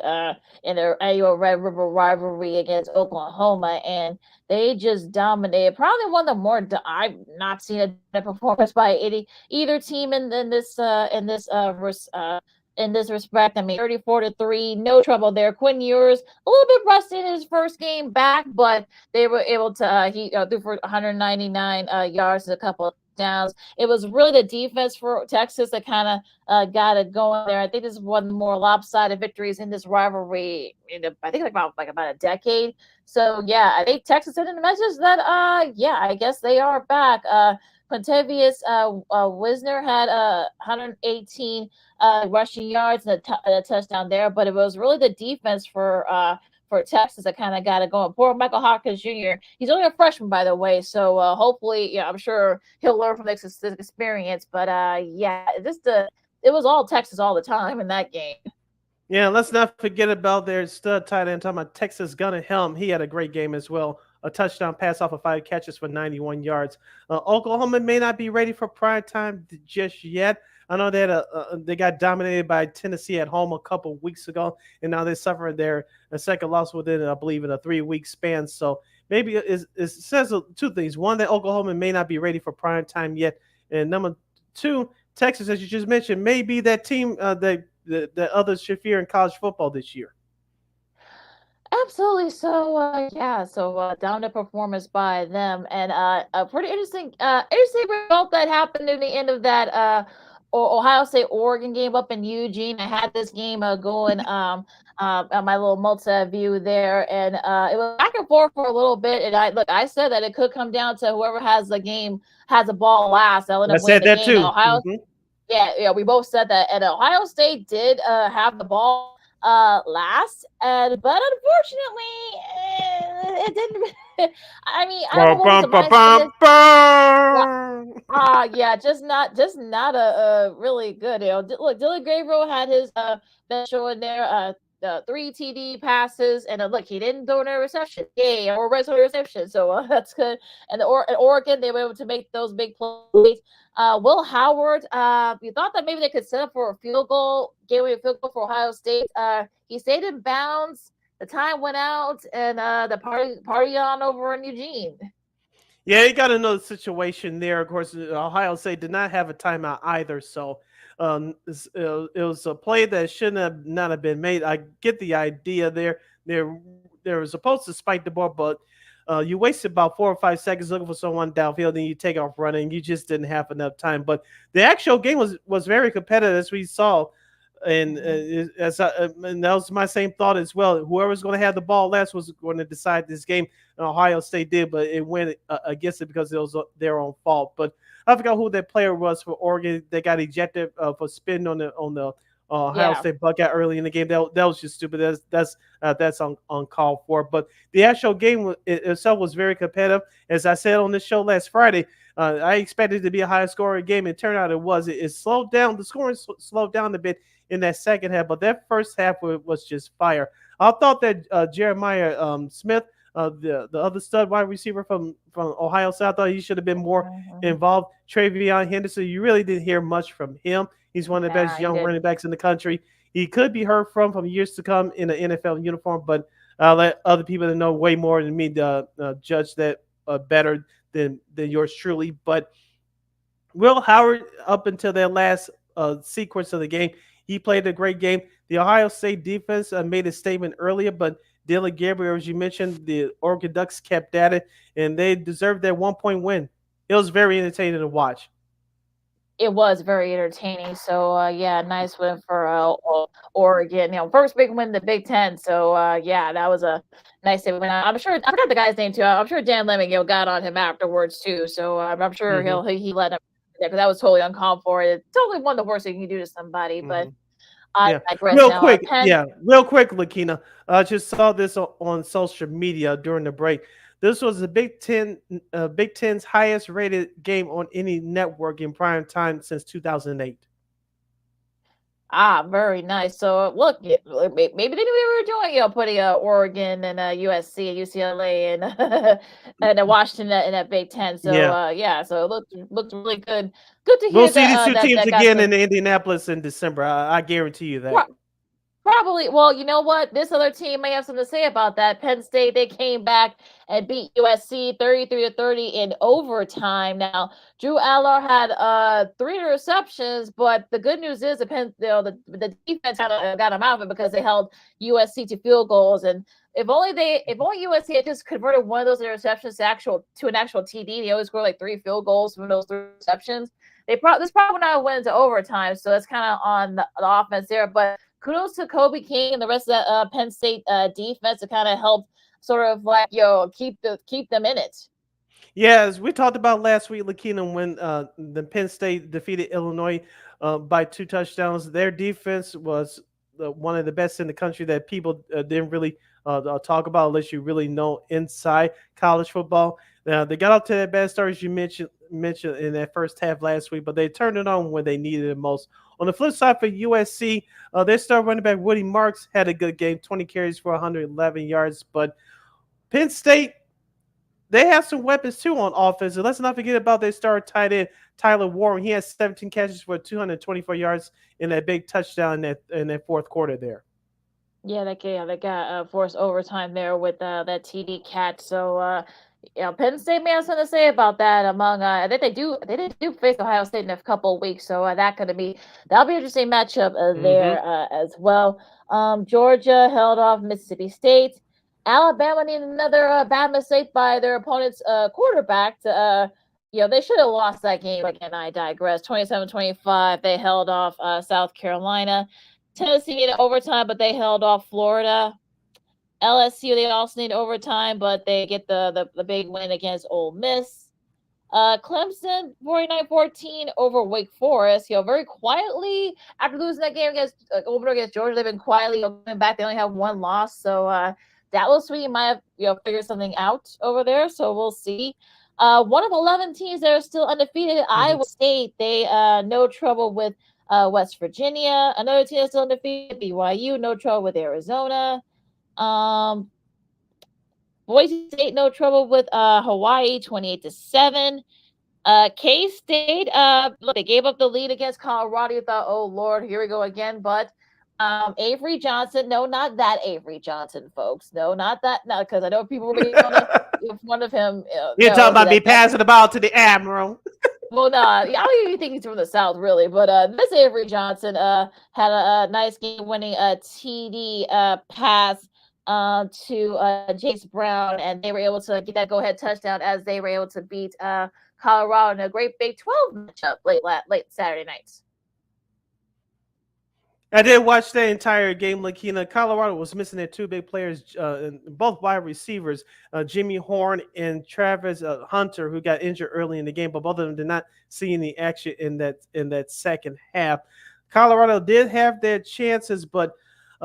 in their annual Red River rivalry against Oklahoma, and they just dominated. Probably one of the more I've not seen a performance by either team in this respect. I mean, 34-3, no trouble there. Quinn Ewers, a little bit rusty in his first game back, but they were able to he threw for 199 yards and a couple of downs. It was really the defense for Texas that kind of got it going there. I think this is one of the more lopsided victories in this rivalry I think about a decade. So yeah, I think Texas sent in the message that I guess they are back. Quintavious Wisner had 118 rushing yards and a touchdown there, but it was really the defense for Texas that kind of got it going. Poor Michael Hopkins Jr. He's only a freshman, by the way, so hopefully, I'm sure he'll learn from this experience. But it was all Texas all the time in that game. Yeah, let's not forget about their stud tight end, talking about Texas Gunnar Helm. He had a great game as well. A touchdown pass off of 5 catches for 91 yards. Oklahoma may not be ready for prime time just yet. I know that they got dominated by Tennessee at home a couple weeks ago, and now they suffered their second loss within, I believe, in a 3-week span. So maybe it says two things. One, that Oklahoma may not be ready for prime time yet. And number two, Texas, as you just mentioned, may be that team that others should fear in college football this year. Absolutely. So dominant performance by them, and a pretty interesting result that happened in the end of that Ohio State Oregon game up in Eugene. I had this game going on my little multi-view there, and it was back and forth for a little bit. And I said that it could come down to whoever has the ball last. I said that too. Yeah, we both said that. And Ohio State did have the ball last, but unfortunately, it didn't. I mean, I don't know Bum, what was the bum, bum, mindset bum, is. bum. Yeah, just not a really good. Look, Dylan Gabriel had his best show in there. 3 TD passes, and look, he didn't throw an interception. Yay, or red zone interception. So that's good. And in Oregon, they were able to make those big plays. Will Howard, you thought that maybe they could set up for a field goal, get away a field goal for Ohio State. He stayed in bounds. The time went out, and the party on over in Eugene. Yeah, you got to know the situation there. Of course, Ohio State did not have a timeout either, so it was a play that shouldn't have not have been made. I get the idea there. They were supposed to spike the ball, but you wasted about 4 or 5 seconds looking for someone downfield, and you take off running. You just didn't have enough time. But the actual game was very competitive, as we saw. And and that was my same thought as well. Whoever's going to have the ball last was going to decide this game. And Ohio State did, but it went against it because it was their own fault. But I forgot who that player was for Oregon. They got ejected for spitting on the Ohio State Buckeye early in the game. That was just stupid. That's uncalled for. But the actual game itself was very competitive. As I said on this show last Friday, I expected it to be a high scoring game. It turned out it was. It slowed down. The scoring slowed down a bit in that second half, but that first half was just fire. I thought that Jeremiah Smith, the other stud wide receiver from Ohio State, I thought he should have been more involved. Travion Henderson, you really didn't hear much from him. He's one of the best young running backs in the country. He could be heard from years to come in an NFL uniform, but I'll let other people that know way more than me judge that better than yours truly. But Will Howard, up until that last sequence of the game, he played a great game. The Ohio State defense made a statement earlier, but Dylan Gabriel, as you mentioned, the Oregon Ducks kept at it, and they deserved that 1-point win. It was very entertaining to watch. It was very entertaining. So, yeah, nice win for Oregon. First big win in the Big Ten. So, yeah, that was a nice win. I'm sure I forgot the guy's name too. I'm sure Dan Lemon got on him afterwards too. So I'm sure he let him. Because that was totally uncalled for. It's totally one of the worst things you can do to somebody. But I digress real now. quick, real quick, Lakina. I just saw this on social media during the break. This was the Big Ten's highest rated game on any network in prime time since 2008. Very nice. So look, maybe they knew we were doing, putting Oregon and USC and UCLA and Washington in that Big Ten. So so it looked really good. Good to hear. We'll see these two teams again in Indianapolis in December. I guarantee you that. Probably. Well, you know what? This other team may have something to say about that. Penn State, they came back and beat USC 33-30 in overtime. Now, Drew Aller had 3 interceptions, but the good news is the defense got them out of it because they held USC to field goals. And if only USC had just converted one of those interceptions to an actual TD, they always score like 3 field goals from those 3 receptions. This probably would not win into overtime, so that's kind of on the offense there. But kudos to Kobe King and the rest of the Penn State defense to kind of help sort of like keep them in it. Yeah, as we talked about last week, Lakina, when the Penn State defeated Illinois by 2 touchdowns, their defense was one of the best in the country that people didn't really talk about unless you really know inside college football. They got up to that bad start, as you mentioned in that first half last week, but they turned it on when they needed it most. On the flip side for USC, their star running back Woody Marks had a good game, 20 carries for 111 yards. But Penn State, they have some weapons too on offense. And let's not forget about their star tight end Tyler Warren. He has 17 catches for 224 yards in that big touchdown in that fourth quarter there. Yeah, they got forced overtime there with that TD catch. So Penn State may have something to say about that. Among I think they do face Ohio State in a couple of weeks, so that'll be an interesting matchup there as well. Georgia held off Mississippi State. Alabama needed another bad mistake by their opponent's quarterback to they should have lost that game. Again, I digress. 27-25, they held off South Carolina. Tennessee needed overtime, but they held off Florida. LSU, they also need overtime, but they get the big win against Ole Miss. Clemson 49-14 over Wake Forest. Very quietly after losing that game against Georgia, they've been quietly coming back. They only have one loss, so that was sweet. Might have figured something out over there. So we'll see. One of 11 teams that are still undefeated, Iowa State. They no trouble with West Virginia. Another team that's still undefeated, BYU. No trouble with Arizona. Boise State, no trouble with Hawaii, 28-7. K-State, look, they gave up the lead against Colorado. You thought, oh Lord, here we go again. But Avery Johnson, no, not that Avery Johnson, folks. No, not that. No, because I know people were going to make fun of him. You're talking about me passing the ball to the Admiral. Well, no, I don't even think he's from the South, really. But this Avery Johnson had a nice game-winning TD pass to Jace Brown, and they were able to get that go-ahead touchdown as they were able to beat Colorado in a great Big 12 matchup late Saturday nights. I did watch the entire game, Lakina. Colorado was missing their two big players, both wide receivers, Jimmy Horn and Travis Hunter, who got injured early in the game, but both of them did not see any action in that second half. Colorado did have their chances, but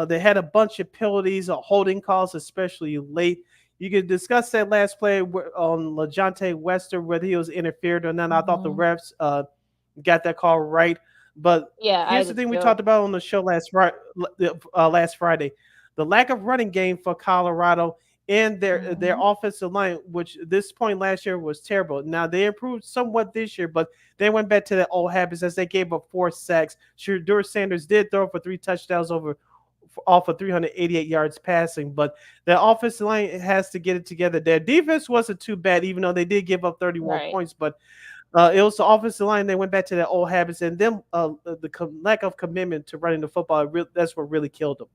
they had a bunch of penalties, holding calls, especially late. You could discuss that last play on LaJohntay Wester, whether he was interfered or not. I thought the refs got that call right. But here's the thing we talked about on the show last Friday. The lack of running game for Colorado and their offensive line, which this point last year was terrible. Now, they improved somewhat this year, but they went back to their old habits as they gave up 4 sacks. Shadur Sanders did throw for 3 touchdowns off of 388 yards passing, but their offensive line has to get it together. Their defense wasn't too bad, even though they did give up 31 points, but it was the offensive line. They went back to their old habits, and then the lack of commitment to running the football, that's what really killed them.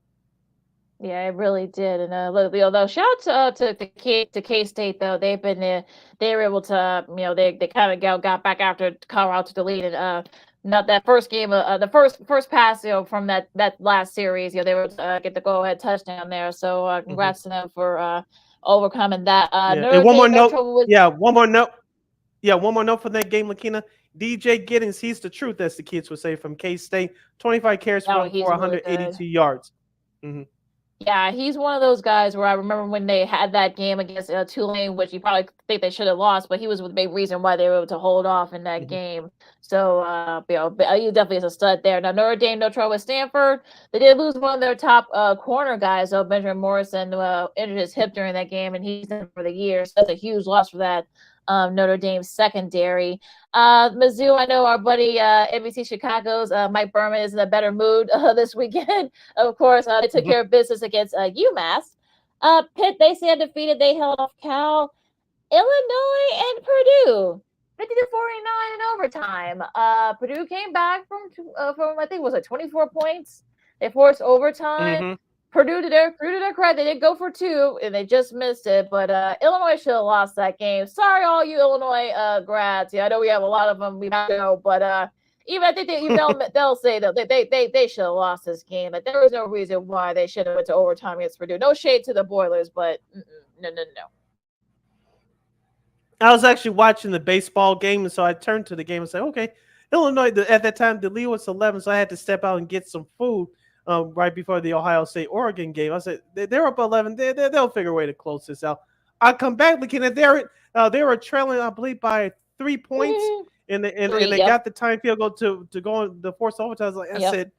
Yeah, it really did. And though shout out to K-State though. They were able to they kind of got back after Colorado to the lead, and not that first game, the first pass from that last series, they were able to get the go ahead touchdown there. So congrats to them for overcoming that. And one more note. One more note for that game, Lakina. DJ Giddings, he's the truth, as the kids would say, from K-State. 25 carries for 182 yards. Mm-hmm. Yeah, he's one of those guys where I remember when they had that game against Tulane, which you probably think they should have lost, but he was the big reason why they were able to hold off in that game. So, he definitely is a stud there. Now, Notre Dame, no trouble with Stanford. They did lose one of their top corner guys, though. Benjamin Morrison injured his hip during that game, and he's done for the year. So that's a huge loss for that Notre Dame secondary. Mizzou, I know our buddy NBC Chicago's Mike Berman is in a better mood this weekend. Of course, they took care of business against UMass. Pitt, they stay undefeated. They held off Cal, Illinois, and Purdue. 50-49 in overtime. Purdue came back from I think was it 24 points. They forced overtime. Purdue to their credit, they did go for 2 and they just missed it. But Illinois should have lost that game. Sorry, all you Illinois grads. Yeah, I know we have a lot of them. We know, but even I think they'll say that they should have lost this game. But there was no reason why they should have went to overtime against Purdue. No shade to the Boilers, but no. I was actually watching the baseball game, and so I turned to the game and said, okay, Illinois, at that time, the lead was 11, so I had to step out and get some food right before the Ohio State-Oregon game. I said, they're up 11. They'll figure a way to close this out. I come back looking at they were trailing, I believe, by 3 points, and they got the time field goal to go on the fourth overtime. I said,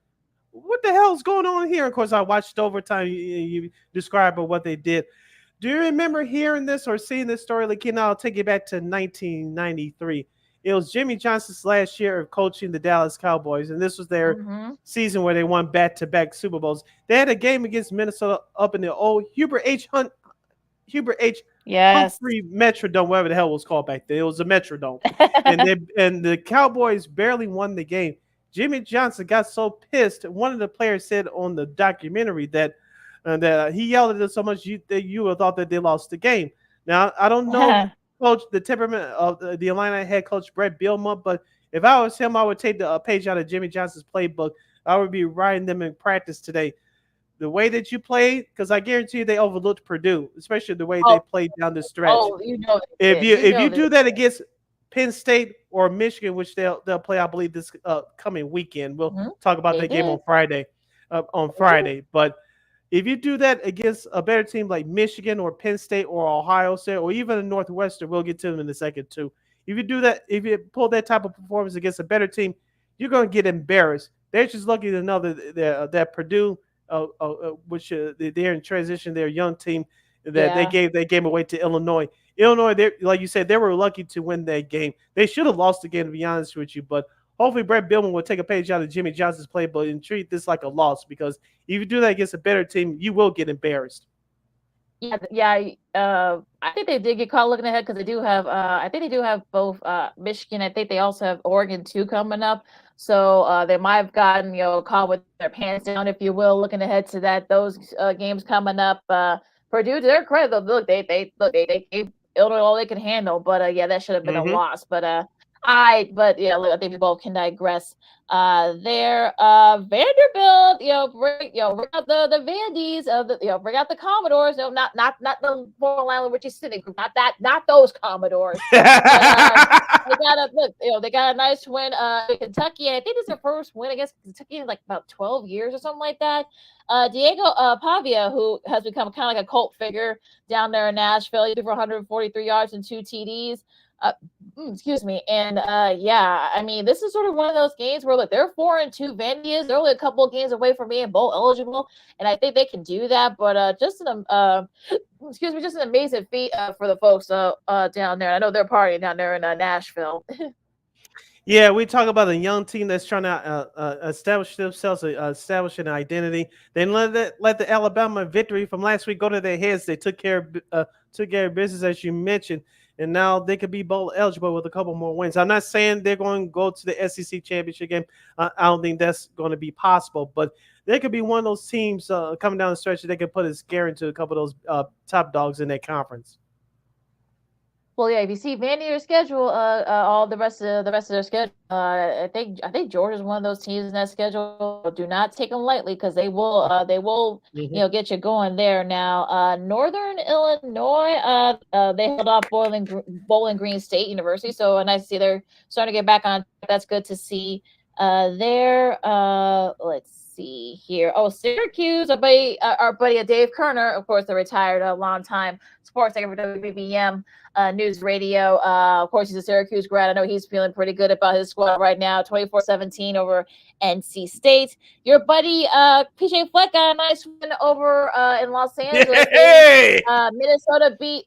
what the hell is going on here? Of course, I watched overtime. You described what they did. Do you remember hearing this or seeing this story? I'll take you back to 1993. It was Jimmy Johnson's last year of coaching the Dallas Cowboys, and this was their season where they won back-to-back Super Bowls. They had a game against Minnesota up in the old Hubert H. Humphrey Metrodome, whatever the hell it was called back then. It was a Metrodome, and the Cowboys barely won the game. Jimmy Johnson got so pissed. One of the players said on the documentary that he yelled at them so much that you would have thought that they lost the game. Now, I don't know the temperament of the Illini head coach Brett Bielema, but if I was him, I would take the page out of Jimmy Johnson's playbook. I would be riding them in practice today. The way that you played, because I guarantee you they overlooked Purdue, especially the way they played down the stretch. Oh, if you do that against Penn State or Michigan, which they'll play, I believe, this coming weekend. We'll talk about that game on Friday. But if you do that against a better team like Michigan or Penn State or Ohio State or even a Northwestern, we'll get to them in a second too. If you do that, if you pull that type of performance against a better team, you're going to get embarrassed. They're just lucky to know that Purdue, which they're in transition, their young team, that they gave that game away to Illinois. Illinois, like you said, they were lucky to win that game. They should have lost the game, to be honest with you. But hopefully Brett Billman will take a page out of Jimmy Johnson's playbook and treat this like a loss, because if you do that against a better team, you will get embarrassed. I think they did get caught looking ahead because they do have. I think they do have both Michigan. I think they also have Oregon too coming up. So they might have gotten caught with their pants down, if you will, looking ahead to those games coming up. Purdue, to their credit, though, they gave Illinois all they can handle. But that should have been a loss. But I think we both can digress there. Vanderbilt, bring out the Vandies, bring out the Commodores. No, not the former Landon Richie Sidney group. Not those Commodores. They got a nice win in Kentucky. I think this is their first win against Kentucky in like about 12 years or something like that. Diego Pavia, who has become kind of like a cult figure down there in Nashville, he threw for 143 yards and 2 TDs. Excuse me. And I mean, this is sort of one of those games where they're 4-2. Vandy is. They're only a couple of games away from being bowl eligible, and I think they can do that. But just an amazing feat for the folks down there. I know they're partying down there in Nashville. Yeah, we talk about a young team that's trying to establish themselves, establish an identity. Then let the Alabama victory from last week go to their heads. They took care of business, as you mentioned, and now they could be bowl eligible with a couple more wins. I'm not saying they're going to go to the SEC championship game. I don't think that's going to be possible, but they could be one of those teams coming down the stretch that they could put a scare into a couple of those top dogs in that conference. Well, yeah, if you see Vandy's schedule, all the rest of their schedule, I think Georgia's one of those teams in that schedule. Do not take them lightly, because they will get you going there. Now, Northern Illinois, they held off Bowling Green State University, so nice to see they're starting to get back on. That's good to see there. Let's see here. Oh, Syracuse, our buddy Dave Kerner, of course, the retired long-time sports secretary for WBBM News Radio. Of course, he's a Syracuse grad. I know he's feeling pretty good about his squad right now. 24-17 over NC State. Your buddy PJ Fleck got a nice win over in Los Angeles. Hey! Minnesota beat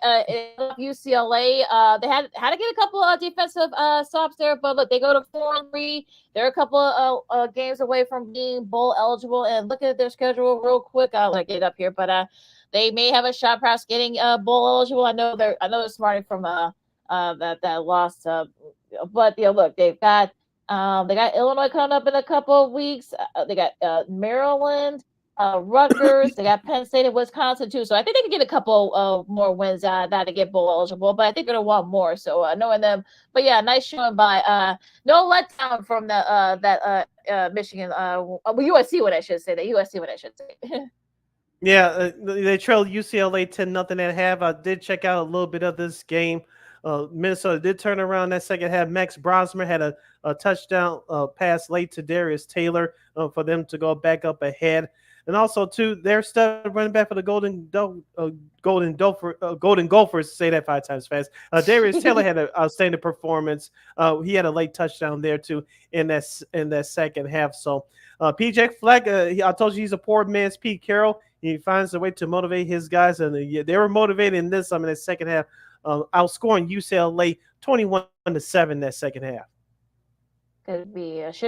UCLA. They had to get a couple of defensive stops there, but look, they go to 4-3. They're a couple of games away from being bowl eligible. And look at their schedule real quick. I'll get it up here, but they may have a shot perhaps getting bowl eligible. I know they're smarting from that loss. But look, they got Illinois coming up in a couple of weeks. They got Maryland, Rutgers. They got Penn State and Wisconsin too. So I think they can get a couple more wins out to get bowl eligible. But I think they're gonna want more. So knowing them, but yeah, nice showing by no letdown from that Michigan. USC, what I should say. Yeah, they trailed UCLA 10-0 at half. I did check out a little bit of this game. Minnesota did turn around that second half. Max Brosmer had a touchdown pass late to Darius Taylor for them to go back up ahead. And also, too, their stud running back for the Golden Gophers, say that 5 times fast. Darius Taylor had an outstanding performance. He had a late touchdown there, too, in that second half. So, PJ Fleck, I told you he's a poor man's Pete Carroll. He finds a way to motivate his guys, and they were motivated in this. In the second half, outscoring UCLA 21-7 that second half. Should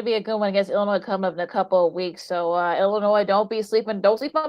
be a good one against Illinois coming up in a couple of weeks. So Illinois, don't sleep on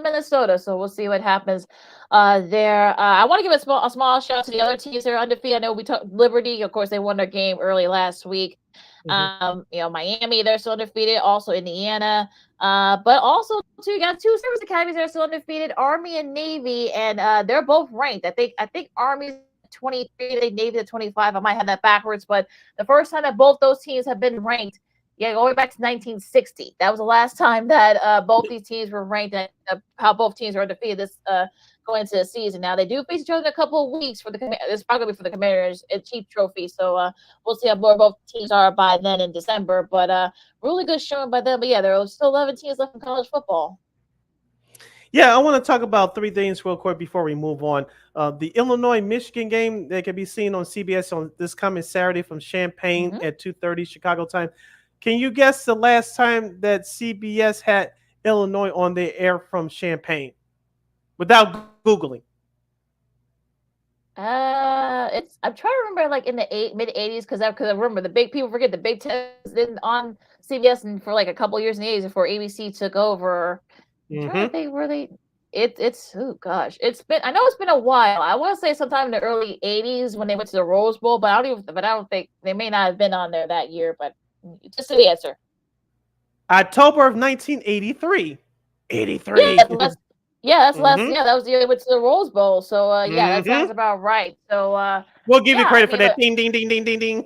Minnesota. So we'll see what happens there. I want to give a small shout out to the other teams that are undefeated. I know we talked Liberty. Of course, they won their game early last week. Miami, they're still undefeated. Also Indiana, but also you got 2 service academies that are still undefeated, Army and Navy, and they're both ranked. I think Army's 23, they Navy at 25. I might have that backwards, but the first time that both those teams have been ranked Yeah, going back to 1960. That was the last time that both these teams were ranked, and how both teams were defeated this going into the season. Now they do face each other in a couple of weeks for the. It's probably gonna be for the Commanders and Chief Trophy. So we'll see how both teams are by then in December. But really good showing by them. But yeah, there are still 11 teams left in college football. Yeah, I want to talk about three things real quick before we move on. The Illinois-Michigan game that can be seen on CBS on this coming Saturday from Champaign at 2:30 Chicago time. Can you guess the last time that CBS had Illinois on the air from Champaign without Googling? I'm trying to remember like in the mid-80s because I remember the big people forget the Big Ten was on CBS and for like a couple years in the 80s before ABC took over. I'm trying to think where they. It's oh gosh, I know it's been a while. I want to say sometime in the early 80s when they went to the Rose Bowl, but I don't think they may not have been on there that year. But just the answer. October of 1983. 83. Yeah, that's last. Yeah, that was the year they went to the Rose Bowl. So yeah, that sounds about right. So we'll give you credit for that. Ding, ding, ding, ding, ding, ding.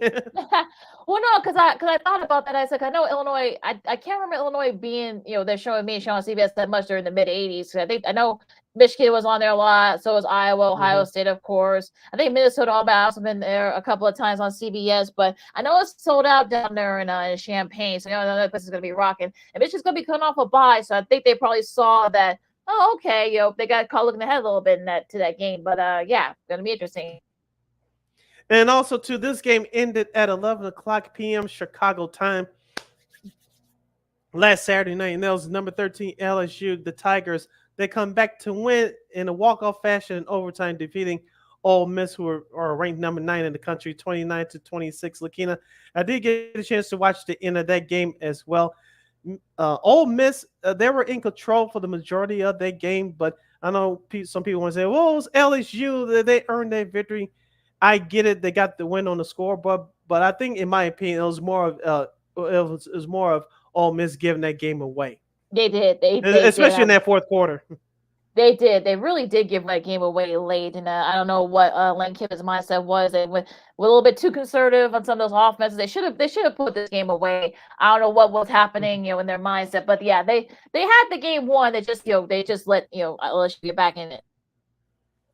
Well, no, because I thought about that. I said I know Illinois. I can't remember Illinois being they're showing CBS that much during the mid '80s. I know Michigan was on there a lot. So was Iowa, Ohio State, of course. I think Minnesota also been there a couple of times on CBS. But I know it's sold out down there in Champaign. So another place is going to be rocking. And Michigan's going to be coming off a bye. So I think they probably saw that. Oh, okay. They got caught looking ahead a little bit to that game. But yeah, going to be interesting. And also, too, this game ended at 11 o'clock p.m. Chicago time last Saturday night. And that was number 13 LSU, the Tigers. They come back to win in a walk-off fashion in overtime, defeating Ole Miss, who are ranked number 9 in the country, 29-26. Lakina, I did get a chance to watch the end of that game as well. Ole Miss, they were in control for the majority of that game, but I know some people want to say, well, it was LSU. They earned their victory. I get it; they got the win on the scoreboard, but I think, in my opinion, it was more of Ole Miss giving that game away. They did. They especially did. In that fourth quarter. They did. They really did give that game away late, and I don't know what Lane Kiffin's mindset was. They were a little bit too conservative on some of those offenses. They should have put this game away. I don't know what was happening, in their mindset, but yeah, they had the game won. They just let LSU get back in it.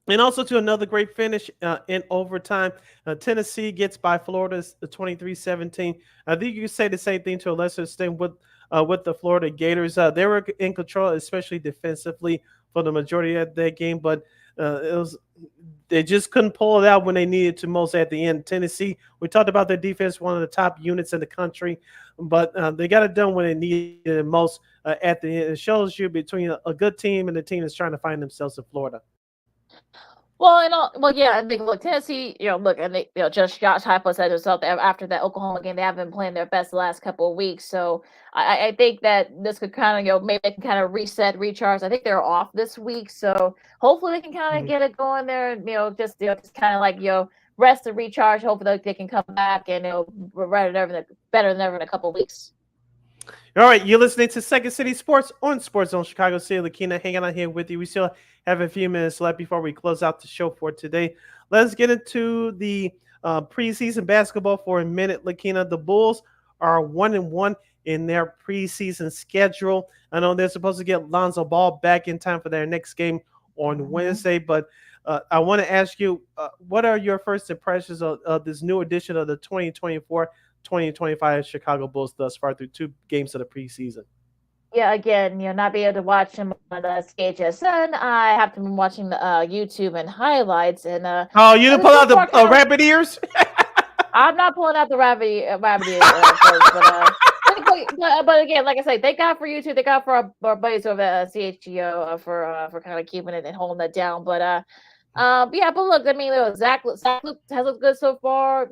And also to another great finish in overtime. Tennessee gets by Florida 23-17. I think you can say the same thing to a lesser extent with the Florida Gators. They were in control, especially defensively, for the majority of that game, but they just couldn't pull it out when they needed to most at the end. Tennessee, we talked about their defense, one of the top units in the country, but they got it done when they needed it most at the end. It shows you between a good team and a team that's trying to find themselves in Florida. Yeah, I think Tennessee, and they, just Josh Heupel said himself that after that Oklahoma game, they haven't been playing their best the last couple of weeks. So I think that this could kind of, maybe they can kind of reset, recharge. I think they're off this week, so hopefully they can kind of get it going there, and just kind of like rest and recharge. Hopefully they can come back and better than ever in a couple of weeks. All right, you're listening to Second City Sports on Sports Zone Chicago City. Lakina hanging out here with you. We still have a few minutes left before we close out the show for today. Let's get into the preseason basketball for a minute, Lakina. The Bulls are 1-1 in their preseason schedule. I know they're supposed to get Lonzo Ball back in time for their next game on Wednesday, but I want to ask you, what are your first impressions of this new edition of the 2024-2025 Chicago Bulls thus far through 2 games of the preseason? Yeah, again, not being able to watch them on the SKHSN. I have to be watching the YouTube and highlights. And you didn't pull out the rabbit ears? I'm not pulling out the rabbit ears, but again, like I say, thank God for YouTube. Thank God for our buddies over at CHGO for kind of keeping it and holding that down. But yeah, but look, I mean, Zach has looked good so far.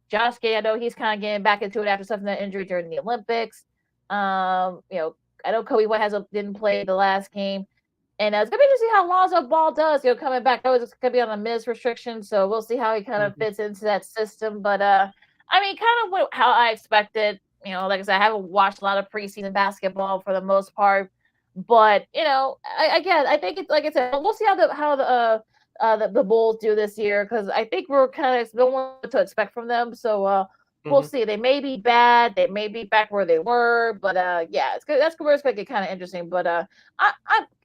Josh Gay, I know he's kind of getting back into it after suffering that injury during the Olympics. I know Kobe White didn't play the last game, and it's gonna be interesting how Lonzo Ball does. Coming back, I was just gonna be on a minutes restriction, so we'll see how he kind of fits into that system. But I mean, kind of how I expected. Like I said, I haven't watched a lot of preseason basketball for the most part, but I think it's like I said, we'll see how the Bulls do this year, because I think we're kind of don't know what to expect from them. So We'll see. They may be bad. They may be back where they were. But yeah, it's good. That's where it's gonna get kind of interesting. But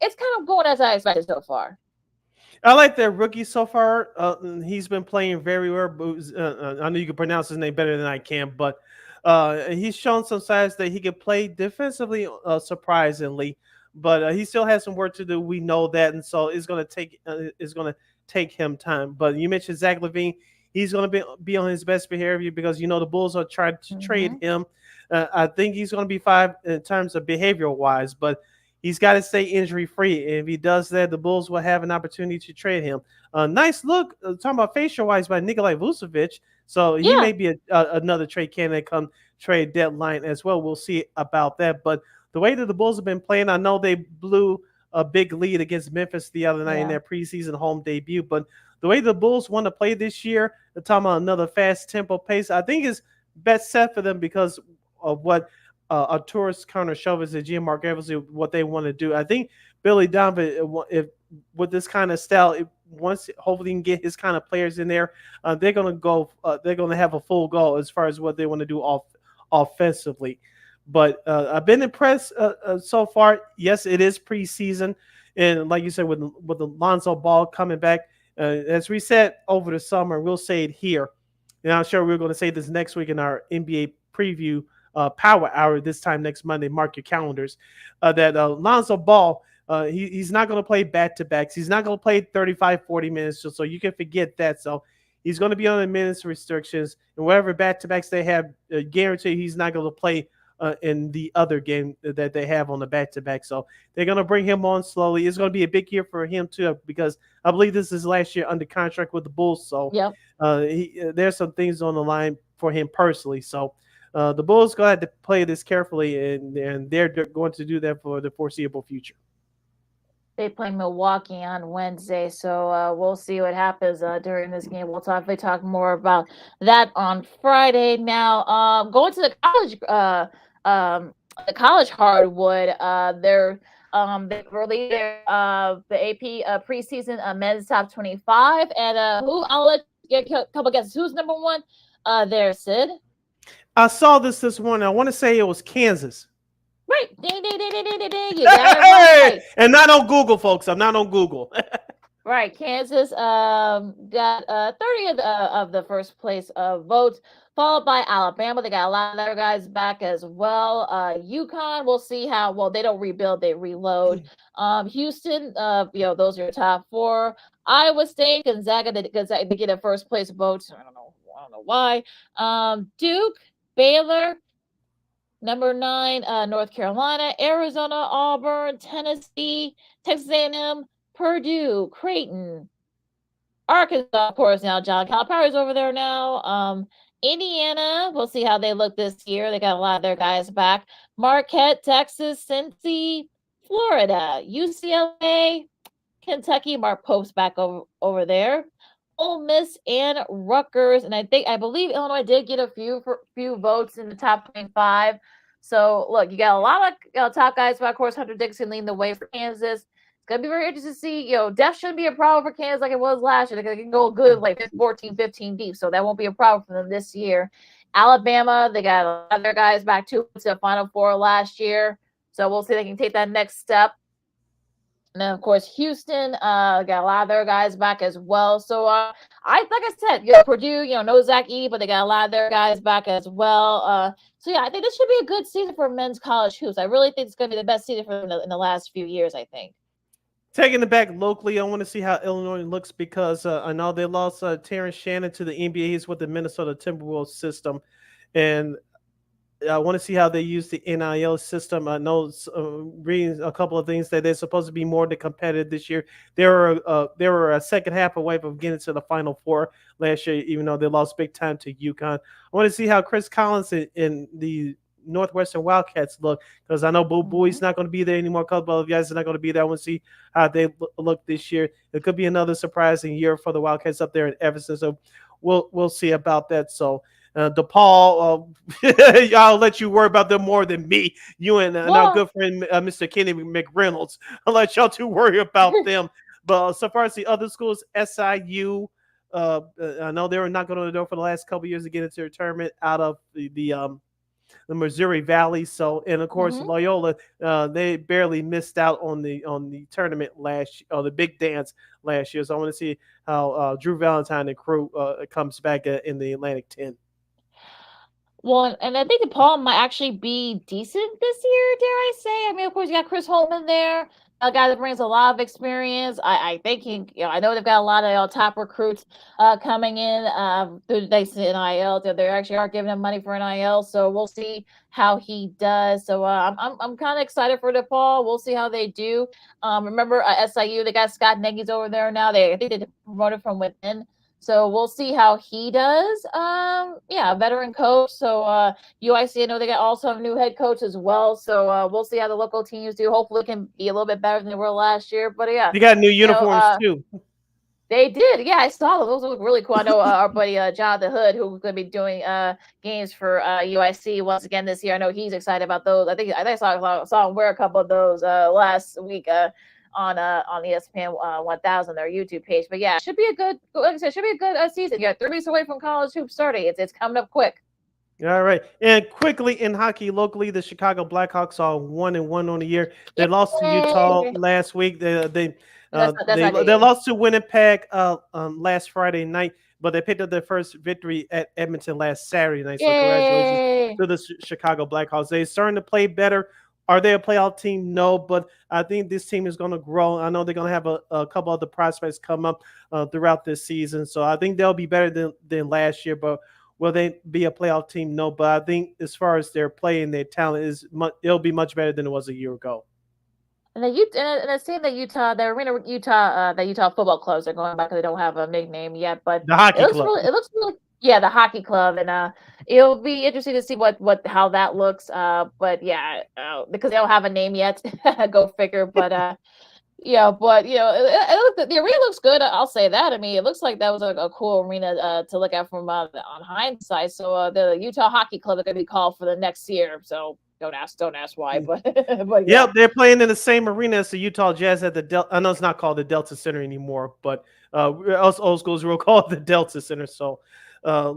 it's kind of going as I expected so far. I like their rookie so far. He's been playing very well. I know you can pronounce his name better than I can, but he's shown some signs that he can play defensively, surprisingly. But he still has some work to do. We know that, and so it's going to take him time. But you mentioned Zach LaVine. He's going to be on his best behavior because the Bulls are trying to trade him. I think he's going to be fine in terms of behavioral wise, but he's got to stay injury free. If he does that, the Bulls will have an opportunity to trade him. Nice look, talking about facial wise by Nikolai Vucevic. So he may be another trade candidate come trade deadline as well. We'll see about that. But the way that the Bulls have been playing, I know they blew a big lead against Memphis the other night in their preseason home debut. But the way the Bulls want to play this year, they're talking about another fast tempo pace, I think is best set for them because of what Arturas Karnisovas and Mark Evans, what they want to do. I think Billy Donovan, if with this kind of style, once hopefully he can get his kind of players in there, they're going to go. They're going to have a full goal as far as what they want to do offensively. But I've been impressed so far. Yes, it is preseason, and like you said, with the Lonzo Ball coming back, as we said over the summer, we'll say it here, and I'm sure we're going to say this next week in our NBA preview Power Hour this time next Monday. Mark your calendars. That Lonzo Ball, he's not going to play back-to-backs. He's not going to play 35, 40 minutes, so you can forget that. So he's going to be on the minutes restrictions, and whatever back-to-backs they have, guarantee he's not going to play in the other game that they have on the back-to-back. So they're going to bring him on slowly. It's going to be a big year for him too, because I believe this is last year under contract with the Bulls. So there's some things on the line for him personally. So the Bulls going to have to play this carefully, and they're going to do that for the foreseeable future. They play Milwaukee on Wednesday, so we'll see what happens during this game. We'll talk more about that on Friday. Now, going to the college hardwood, they released the AP preseason men's top 25, and I'll let you get a couple guesses. Who's number one there, Sid? I saw this morning. I want to say it was Kansas. Right. Ding, ding, ding, ding, ding, ding. You got it right. And not on Google, folks. I'm not on Google. Right. Kansas got 30 of the first place votes, followed by Alabama. They got a lot of their guys back as well. UConn, we'll see how well they don't rebuild, they reload. Houston, those are your top four. Iowa State, Gonzaga, they get a first place vote. I don't know why. Duke, Baylor, number 9, North Carolina, Arizona, Auburn, Tennessee, Texas A&M, Purdue, Creighton, Arkansas, of course, now John Calipari's over there now. Indiana, we'll see how they look this year. They got a lot of their guys back. Marquette, Texas, Cincy, Florida, UCLA, Kentucky, Mark Pope's back over there. Ole Miss and Rutgers, and I believe Illinois did get a few votes in the top 25. So look, you got a lot of top guys, but of course Hunter Dixon leading the way for Kansas. It's gonna be very interesting to see. Depth shouldn't be a problem for Kansas like it was last year. They can go good like 14, 15 deep, so that won't be a problem for them this year. Alabama, they got a lot of their guys back to the Final Four last year, so we'll see if they can take that next step. And then, of course, Houston got a lot of their guys back as well. So, like I said, Purdue, no Zach Edey, but they got a lot of their guys back as well. So, yeah, I think this should be a good season for men's college hoops. I really think it's going to be the best season for them in the last few years, I think. Taking it back locally, I want to see how Illinois looks because I know they lost Terrence Shannon to the NBA. He's with the Minnesota Timberwolves system. And I want to see how they use the NIL system. I know reading a couple of things that they're supposed to be more than competitive this year. They were a second half away from getting to the Final Four last year, even though they lost big time to UConn. I want to see how Chris Collins in the Northwestern Wildcats look because I know Boo Booey's not going to be there anymore. A couple of guys are not going to be there. I want to see how they look this year. It could be another surprising year for the Wildcats up there in Evanston. So we'll see about that. So. DePaul, I'll let you worry about them more than me. You and our good friend, Mr. Kenny McReynolds. I'll let y'all two worry about them. But so far as the other schools, SIU, I know they were knocking on the door for the last couple years to get into the tournament out of the Missouri Valley. So, and of course, Loyola, they barely missed out on the tournament or the big dance last year. So I want to see how Drew Valentine and crew comes back in the Atlantic 10. Well, and I think DePaul might actually be decent this year, dare I say. I mean, of course, you got Chris Holtman there, a guy that brings a lot of experience. I think I know they've got a lot of top recruits coming in through the NIL. They actually are giving him money for NIL, so we'll see how he does. So I'm kind of excited for DePaul. We'll see how they do. Remember SIU, they got Scott Nagy's over there now. I think they promoted from within. So we'll see how he does. Veteran coach. So UIC, I know they got also a new head coach as well. So we'll see how the local teams do. Hopefully it can be a little bit better than they were last year. But yeah. They got new uniforms too. They did. Yeah, I saw them. Those look really cool. I know our buddy Jonathan Hood, who's going to be doing games for UIC once again this year. I know he's excited about those. I think I saw him wear a couple of those last week. On ESPN 1000, their YouTube page. But yeah, should be a good, like I said, should be a good season. You got 3 weeks away from college hoops starting. It's coming up quick. All right, and quickly in hockey locally, the Chicago Blackhawks are 1-1 on the year. They lost to Utah last week. They lost to Winnipeg last Friday night, but they picked up their first victory at Edmonton last Saturday night. So congratulations to the Chicago Blackhawks. They're starting to play better. Are they a playoff team? No, but I think this team is going to grow. I know they're going to have a couple other prospects come up throughout this season. So I think they'll be better than last year. But will they be a playoff team? No, but I think as far as their play and their talent, it'll be much better than it was a year ago. And it seemed that the Utah Football Clubs are going back because they don't have a nickname yet. But the hockey club. It looks really. Yeah, the hockey club, and it'll be interesting to see how that looks. But yeah, because they don't have a name yet, go figure. But the arena looks good. I'll say that. I mean, it looks like that was a cool arena to look at from on hindsight. So the Utah Hockey Club is going to be called for the next year. So don't ask why. But yeah, they're playing in the same arena as the Utah Jazz at the Delta. I know it's not called the Delta Center anymore, but us old schools will call it the Delta Center. So. So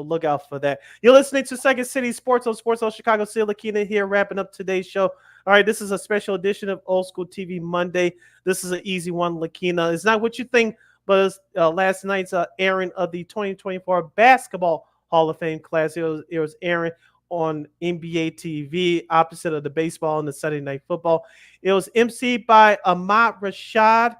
look out for that. You're listening to Second City Sports on Chicago. Sia Lakina here, wrapping up today's show. All right, this is a special edition of Old School TV Monday. This is an easy one, Lakina. It's not what you think, but it's last night's airing of the 2024 Basketball Hall of Fame class. It was airing on NBA TV, opposite of the baseball and the Sunday Night Football. It was emceed by Ahmad Rashad,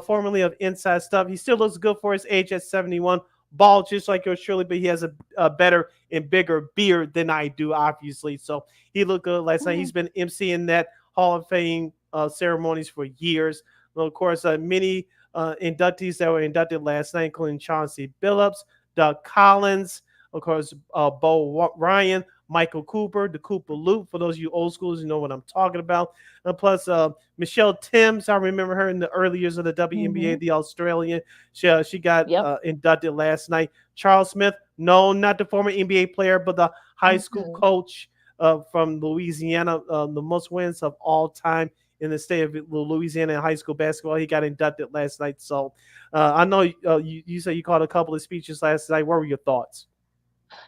formerly of Inside Stuff. He still looks good for his age at 71. Bald just like yours, surely, but he has a better and bigger beard than I do, obviously. So he looked good last night. He's been emceeing that Hall of Fame ceremonies for years. Well, of course, many inductees that were inducted last night, including Chauncey Billups, Doug Collins, of course, Bo Ryan, Michael Cooper, the Cooper Loop. For those of you old schools, you know what I'm talking about. And plus, Michelle Timms, I remember her in the early years of the WNBA, the Australian. She got inducted last night. Charles Smith, no, not the former NBA player, but the high school coach from Louisiana, the most wins of all time in the state of Louisiana in high school basketball. He got inducted last night. So I know you said you caught a couple of speeches last night. What were your thoughts?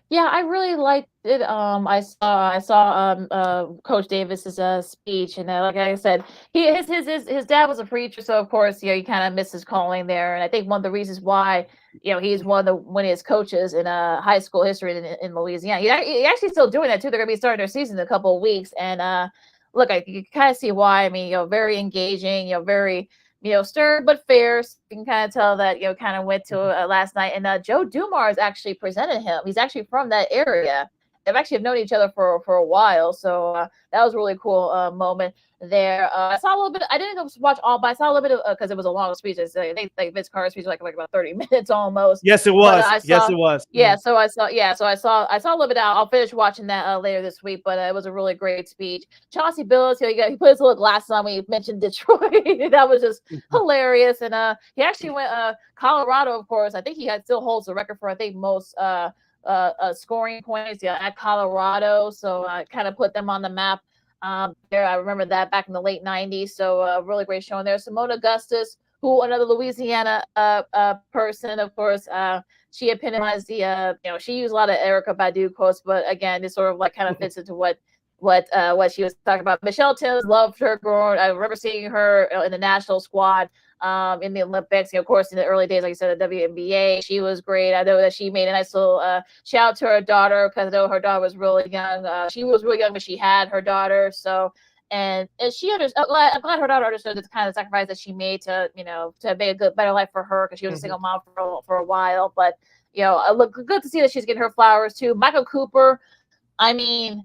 Yeah, I really liked it. I saw Coach Davis's speech, and like I said, his dad was a preacher, so of course, you kind of miss his calling there. And I think one of the reasons why, he's one of the winningest coaches in high school history in Louisiana. He's actually still doing that too. They're going to be starting their season in a couple of weeks, and look, you kind of see why. I mean, very engaging, very. Stern but fair. So you can kind of tell that, kind of went to last night. And Joe Dumars actually presented him. He's actually from that area. They've actually known each other for a while. So that was a really cool moment there. I saw a little bit. I didn't watch all, but I saw a little bit of because it was a long speech. I think Vince Carter's speech was like about 30 minutes almost. Yes, it was. Yes, it was. Yeah. So I saw a little bit out. I'll finish watching that later this week. But it was a really great speech. Chauncey Billups, he put his little glasses on when he mentioned Detroit. That was just hilarious. And he actually went Colorado, of course. I think he still holds the record for most scoring points at Colorado. So kind of put them on the map. There, I remember that back in the late 90s. So really great showing there. Simone Augustus who another Louisiana person, of course. She epitomized the she used a lot of Erica Badu quotes, but again, it sort of like kind of fits into what she was talking about. Michelle Timms loved her growing. I remember seeing her in the national squad in the Olympics. Of course, in the early days, like you said, the WNBA, she was great. I know that she made a nice little shout out to her daughter because I know her daughter was really young. She was really young when she had her daughter. So, and she understood. I'm glad her daughter understood the kind of sacrifice that she made to make a better life for her because she was a single mom for a while. But look good to see that she's getting her flowers too. Michael Cooper. I mean,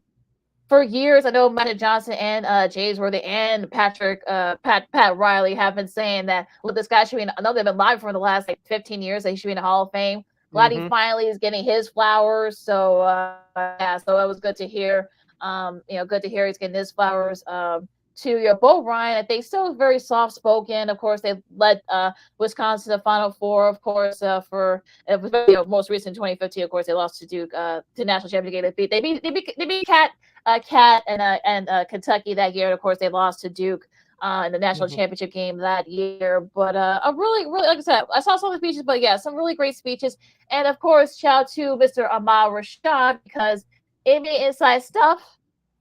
for years, I know Magic Johnson and James Worthy and Pat Riley have been saying that this guy should be. I know they've been live for the last 15 years. That he should be in the Hall of Fame. Glad he finally is getting his flowers. So so it was good to hear. Good to hear he's getting his flowers. To Bo Ryan, I think still very soft spoken. Of course, they led Wisconsin to the Final Four. Of course, for most recent 2015. Of course, they lost to Duke to national championship game. They beat Cat and Kentucky that year. And of course, they lost to Duke in the national championship game that year. But a really, really, like I said, I saw some of the speeches, but yeah, some really great speeches. And of course, shout out to Mr. Amal Rashad because NBA Inside Stuff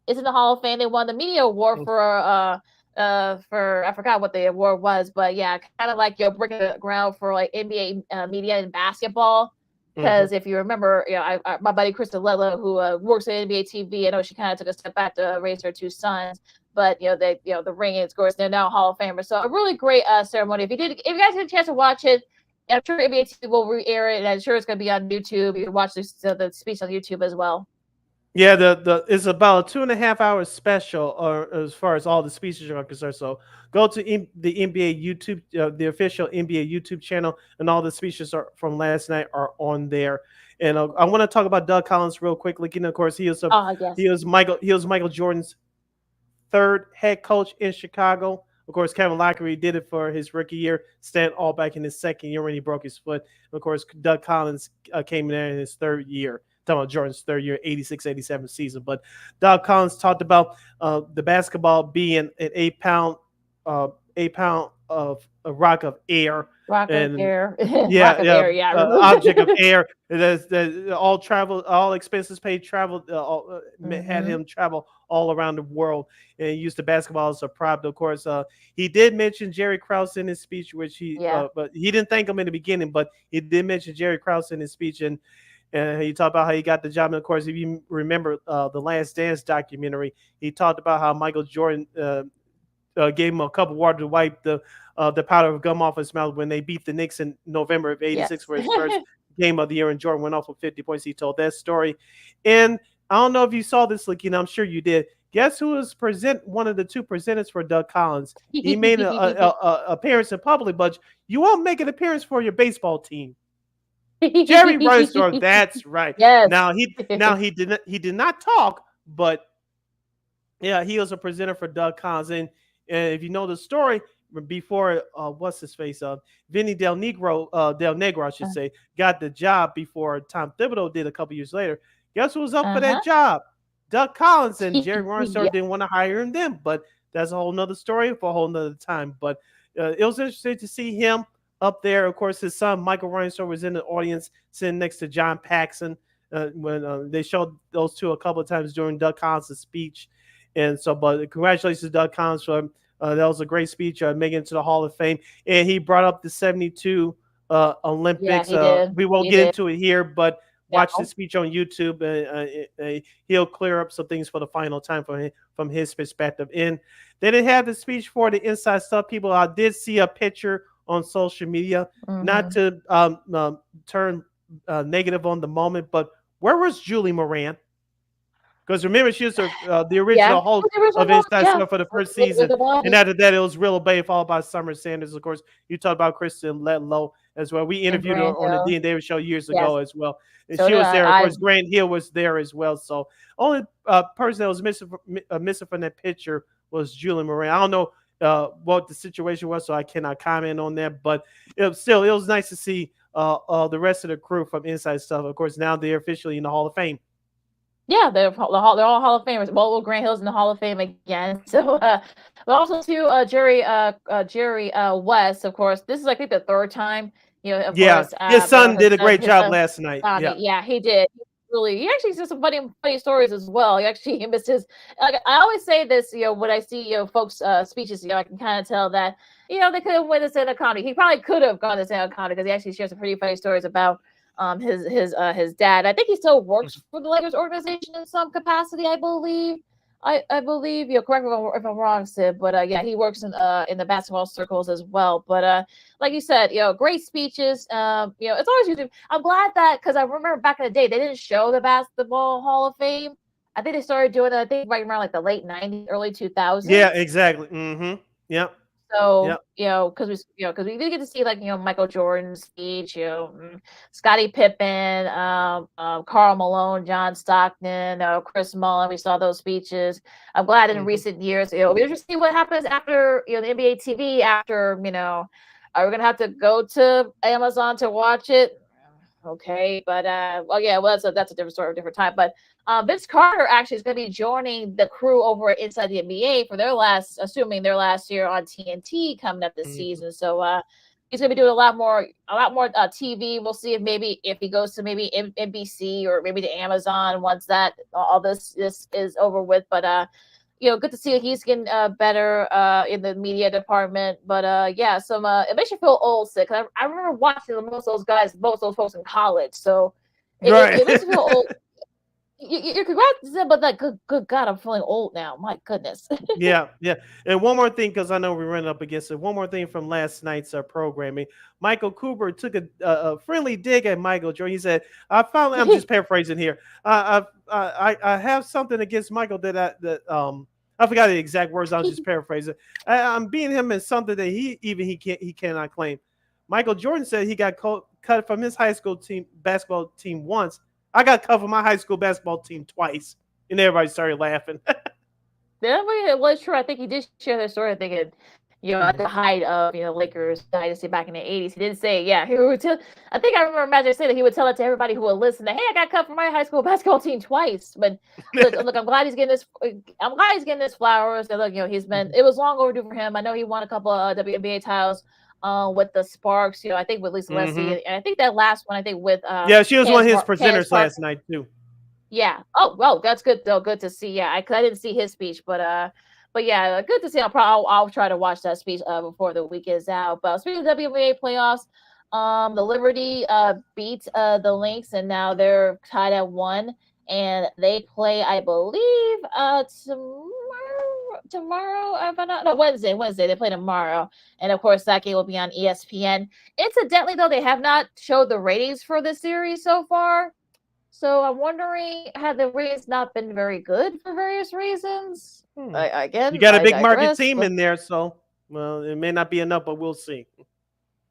is in the Hall of Fame. They won the media award for I forgot what the award was, but yeah, kind of like breaking the ground for like NBA media and basketball. Because if you remember, my buddy Krista Ledlow, who works at NBA TV, I know she kind of took a step back to raise her two sons. But the ring is, of course, they're now Hall of Famers. So a really great ceremony. If you guys get a chance to watch it, I'm sure NBA TV will re-air it, and I'm sure it's going to be on YouTube. You can watch the speech on YouTube as well. Yeah, it's about a 2.5 hour special, or as far as all the speeches are concerned. So go to the NBA YouTube, the official NBA YouTube channel, and all the speeches from last night are on there. And I want to talk about Doug Collins real quickly. And of course, he was Michael Jordan's third head coach in Chicago. Of course, Kevin Lockery did it for his rookie year. Stan Albeck in his second year when he broke his foot. And of course, Doug Collins came in there in his third year. Talking about Jordan's third year, 86-87 season. But Doug Collins talked about the basketball being an 8 pound of a rock of air. Air. Object of air. All expenses paid, travel had him travel all around the world, and he used the basketball as a prop. Of course, he did mention Jerry Krause in his speech, which but he didn't thank him in the beginning, but he did mention Jerry Krause in his speech, and he talked about how he got the job. And of course, if you remember the Last Dance documentary, he talked about how Michael Jordan gave him a cup of water to wipe the powder of gum off his mouth when they beat the Knicks in November of '86 for his first game of the year, and Jordan went off with 50 points. He told that story. And I don't know if you saw this, Lakina. I'm sure you did. Guess who was one of the two presenters for Doug Collins? He made an appearance in public, but you won't make an appearance for your baseball team. Jerry Reinsdorf, that's right. Yes. Now he did not talk, but yeah, he was a presenter for Doug Collins. And if you know the story, before what's his face, Vinny Del Negro, I should say, got the job before Tom Thibodeau did a couple years later. Guess who was up for that job? Doug Collins, and Jerry Reinsdorf didn't want to hire him then, but that's a whole nother story for a whole nother time. But it was interesting to see him up there. Of course, his son Michael Reinsdorf was in the audience, sitting next to John Paxson when they showed those two a couple of times during Doug Collins' speech. And so, but congratulations to Doug Collins for that was a great speech, making it to the Hall of Fame. And he brought up the '72 Olympics. We won't get into it here, but watch the speech on YouTube, and he'll clear up some things for the final time from his perspective. And they didn't have the speech for the Inside Stuff people. I did see a picture on social media, not to turn negative on the moment, but where was Julie Moran? Because remember, she was the original host of Inside Stuff for the first season. And after that, it was Real Bay, followed by Summer Sanders. Of course, you talked about Kristen Ledlow as well. We interviewed her on the Dean Davis show years ago as well. And she was there. Of course, Grant Hill was there as well. So only person that was missing from that picture was Julie Moran. I don't know what the situation was, so I cannot comment on that. But it was nice to see the rest of the crew from Inside Stuff. Of course, now they're officially in the Hall of Fame. Yeah, they're all Hall of Famers. Well, Grant Hill's in the Hall of Fame again. So, but also too, Jerry West, of course. This is, I think, the third time. Of Yeah, course, his son did a his great job son, last night. Tommy. Yeah. Yeah, he did. He actually said some funny stories as well. He missed his. Like, I always say this, when I see folks speeches, I can kind of tell that they could have went to stand-up comedy. He probably could have gone to stand-up comedy because he actually shares some pretty funny stories about his dad. I think he still works for the Lakers organization in some capacity, I believe. I believe, correct me if I'm wrong, Sid, but yeah, he works in the basketball circles as well. But like you said, great speeches. It's always usually. I'm glad that, because I remember back in the day they didn't show the Basketball Hall of Fame. I think they started doing that, I think, right around like the late 90s, early 2000s. Yeah, exactly. Mm-hmm. Yep. So, because we did get to see, like, Michael Jordan's speech, Scottie Pippen, Karl Malone, John Stockton, Chris Mullin. We saw those speeches. I'm glad in recent years, we just see what happens after, the NBA TV, after, are we going to have to go to Amazon to watch it? Okay, but that's a different story, a different time. But Vince Carter actually is going to be joining the crew over at Inside the NBA for their last year on TNT coming up this season. So he's going to be doing a lot more TV. We'll see if he goes to maybe NBC or maybe to Amazon once that all this is over with. But good to see that he's getting better in the media department. But it makes you feel old, sick. I remember watching most of those folks in college. So it makes you feel old. You're congrats, but like, good God, I'm feeling old now. My goodness. Yeah. And one more thing, because I know we're running up against it. One more thing from last night's programming. Michael Cooper took a friendly dig at Michael Jordan. He said, "I'm just paraphrasing here. I have something against Michael that I forgot the exact words. I was just paraphrasing. I'm beating him in something that he cannot claim." Michael Jordan said he got cut from his high school basketball team once. I got cut from my high school basketball team twice, and everybody started laughing. Yeah, it was true. I think he did share that story. I think at the height of Lakers dynasty back in the 80s, he did say, he would I think I remember Magic saying that he would tell it to everybody who would listen. That, hey, I got cut from my high school basketball team twice. But look, I'm glad he's getting this. I'm glad he's getting this flowers. And look, he's been. It was long overdue for him. I know he won a couple of WNBA titles. With the Sparks, I think with Lisa Leslie, and I think that last one, I think with she was one of his presenters last night too. Yeah. Oh, well, that's good though. Good to see. Yeah, I didn't see his speech, but yeah, good to see. I'll try to watch that speech before the week is out. But speaking of WNBA playoffs, the Liberty beat the Lynx, and now they're tied at 1, and they play, I believe, Wednesday. They play tomorrow. And of course, that game will be on ESPN. Incidentally, though, they have not showed the ratings for this series so far. So I'm wondering, have the ratings not been very good for various reasons? Again, you got a big market team in there, so it may not be enough, but we'll see.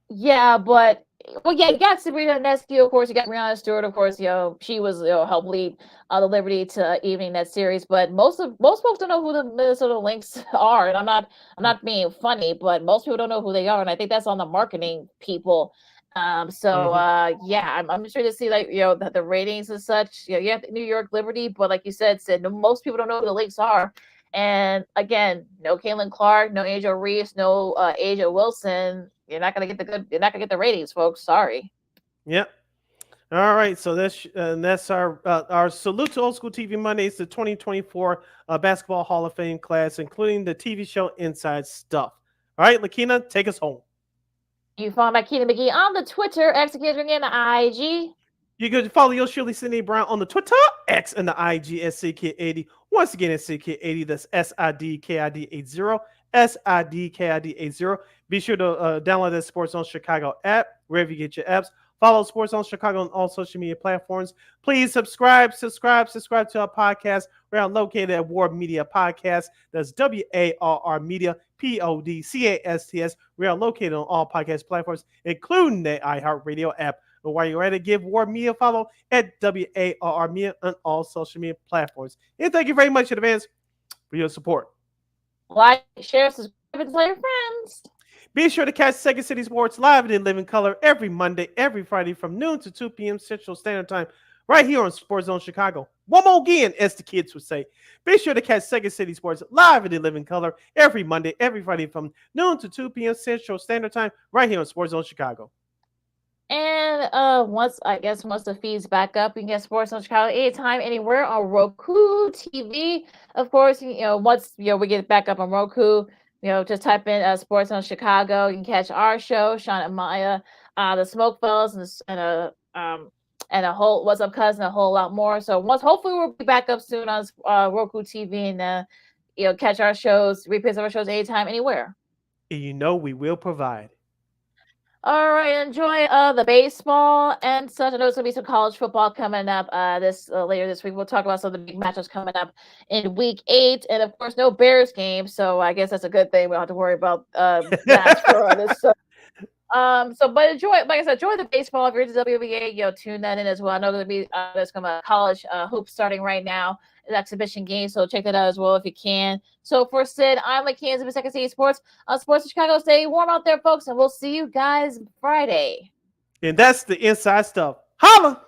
Yeah, but you got Sabrina Ionescu, of course. You got Brianna Stewart, of course. She was helped lead the Liberty to evening that series. But most folks don't know who the Minnesota Lynx are, and I'm not being funny, but most people don't know who they are, and I think that's on the marketing people. I'm sure to see, like, the ratings and such. You have the New York Liberty, but like you said, most people don't know who the Lynx are. And again, no Caitlin Clark, no Angel Reese, no Asia Wilson. You're not gonna get the ratings, folks. Sorry. Yep. All right, so that's our salute to Old School TV Mondays, the 2024 Basketball Hall of Fame class, including the TV show Inside Stuff. All right, Lakina, take us home. You follow my Keita McGee on the Twitter, X, and the IG. You can follow your Shirley Sydney Brown on the Twitter, X, and the IG at SidKid80. Once again, at SidKid80, that's SIDKID80, SIDKID80. Be sure to download the Sports Zone Chicago app, wherever you get your apps. Follow Sports Zone Chicago on all social media platforms. Please subscribe to our podcast. We're located at War Media Podcast. That's WARR Media, PODCASTS. We are located on all podcast platforms, including the iHeartRadio app. And while you're at it, give War Media a follow at WARR Media on all social media platforms. And thank you very much in advance for your support. Like, share, subscribe, and tell your friends. Be sure to catch Second City Sports live and in living color every Monday, every Friday from noon to 2 p.m. Central Standard Time, right here on Sports Zone Chicago. One more again, as the kids would say. Be sure to catch Second City Sports live in the living color every Monday, every Friday from noon to 2 p.m. Central Standard Time, right here on Sports Zone Chicago. And once the feed's back up, you can get Sports on Chicago anytime, anywhere on Roku TV. Of course, once we get back up on Roku, just type in Sports on Chicago. You can catch our show, Sean and Maya, the Smoke Fellas, and a whole What's Up Cousin, a whole lot more. So hopefully we'll be back up soon on Roku TV and catch our shows, replays of our shows anytime, anywhere. And we will provide. All right, enjoy the baseball and such. I know there's gonna be some college football coming up later this week. We'll talk about some of the big matchups coming up in Week 8, and of course, no Bears game. So I guess that's a good thing. We don't have to worry about that for this. But enjoy the baseball. If you're into WNBA, tune that in as well. I know there's gonna be college hoops starting right now. An exhibition game, so check that out as well if you can. So for Sid, I'm Kansas with Second City Sports on Sports in Chicago. Stay warm out there, folks, and we'll see you guys Friday. And that's the inside stuff. Holla!